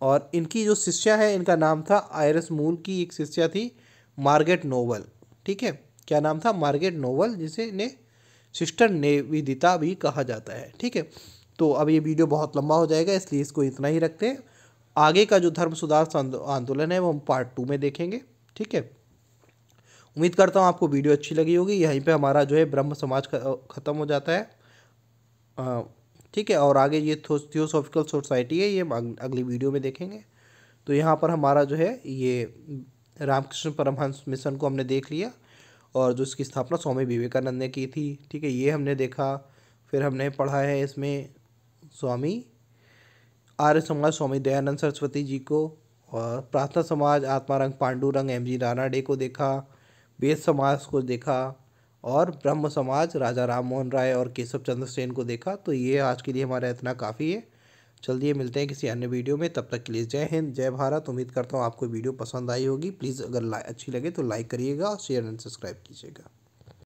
और इनकी जो शिष्या है इनका नाम था, आयरिश मूल की एक शिष्या थी मार्गरेट नोबल। ठीक है, क्या नाम था? मार्गरेट नोबल, जिसे ने सिस्टर निवेदिता भी कहा जाता है। ठीक है, तो अब ये वीडियो बहुत लंबा हो जाएगा इसलिए इसको इतना ही रखते हैं। आगे का जो धर्म सुधार आंदोलन है वो हम पार्ट 2 में देखेंगे। ठीक है, उम्मीद करता हूँ आपको वीडियो अच्छी लगी होगी। यहीं पे हमारा जो है ब्रह्म समाज ख़त्म हो जाता है। ठीक है, और आगे ये थियोसॉफिकल सोसाइटी है, ये हम अगली वीडियो में देखेंगे। तो यहाँ पर हमारा जो है ये रामकृष्ण परमहंस मिशन को हमने देख लिया और जो इसकी स्थापना स्वामी विवेकानंद ने की थी। ठीक है, ये हमने देखा। फिर हमने पढ़ा है इसमें स्वामी आर्य समाज स्वामी दयानंद सरस्वती जी को, और प्रार्थना समाज आत्मारंग पांडुरंग एम जी रानाडे को देखा, वेद समाज को देखा, और ब्रह्म समाज राजा राम मोहन राय और केशव चंद्र सेन को देखा। तो ये आज के लिए हमारा इतना काफ़ी है। जल्दी मिलते हैं किसी अन्य वीडियो में, तब तक के लिए जय हिंद, जय भारत। उम्मीद करता हूँ आपको वीडियो पसंद आई होगी। प्लीज़ अगर अच्छी लगे तो लाइक करिएगा और शेयर एंड सब्सक्राइब कीजिएगा।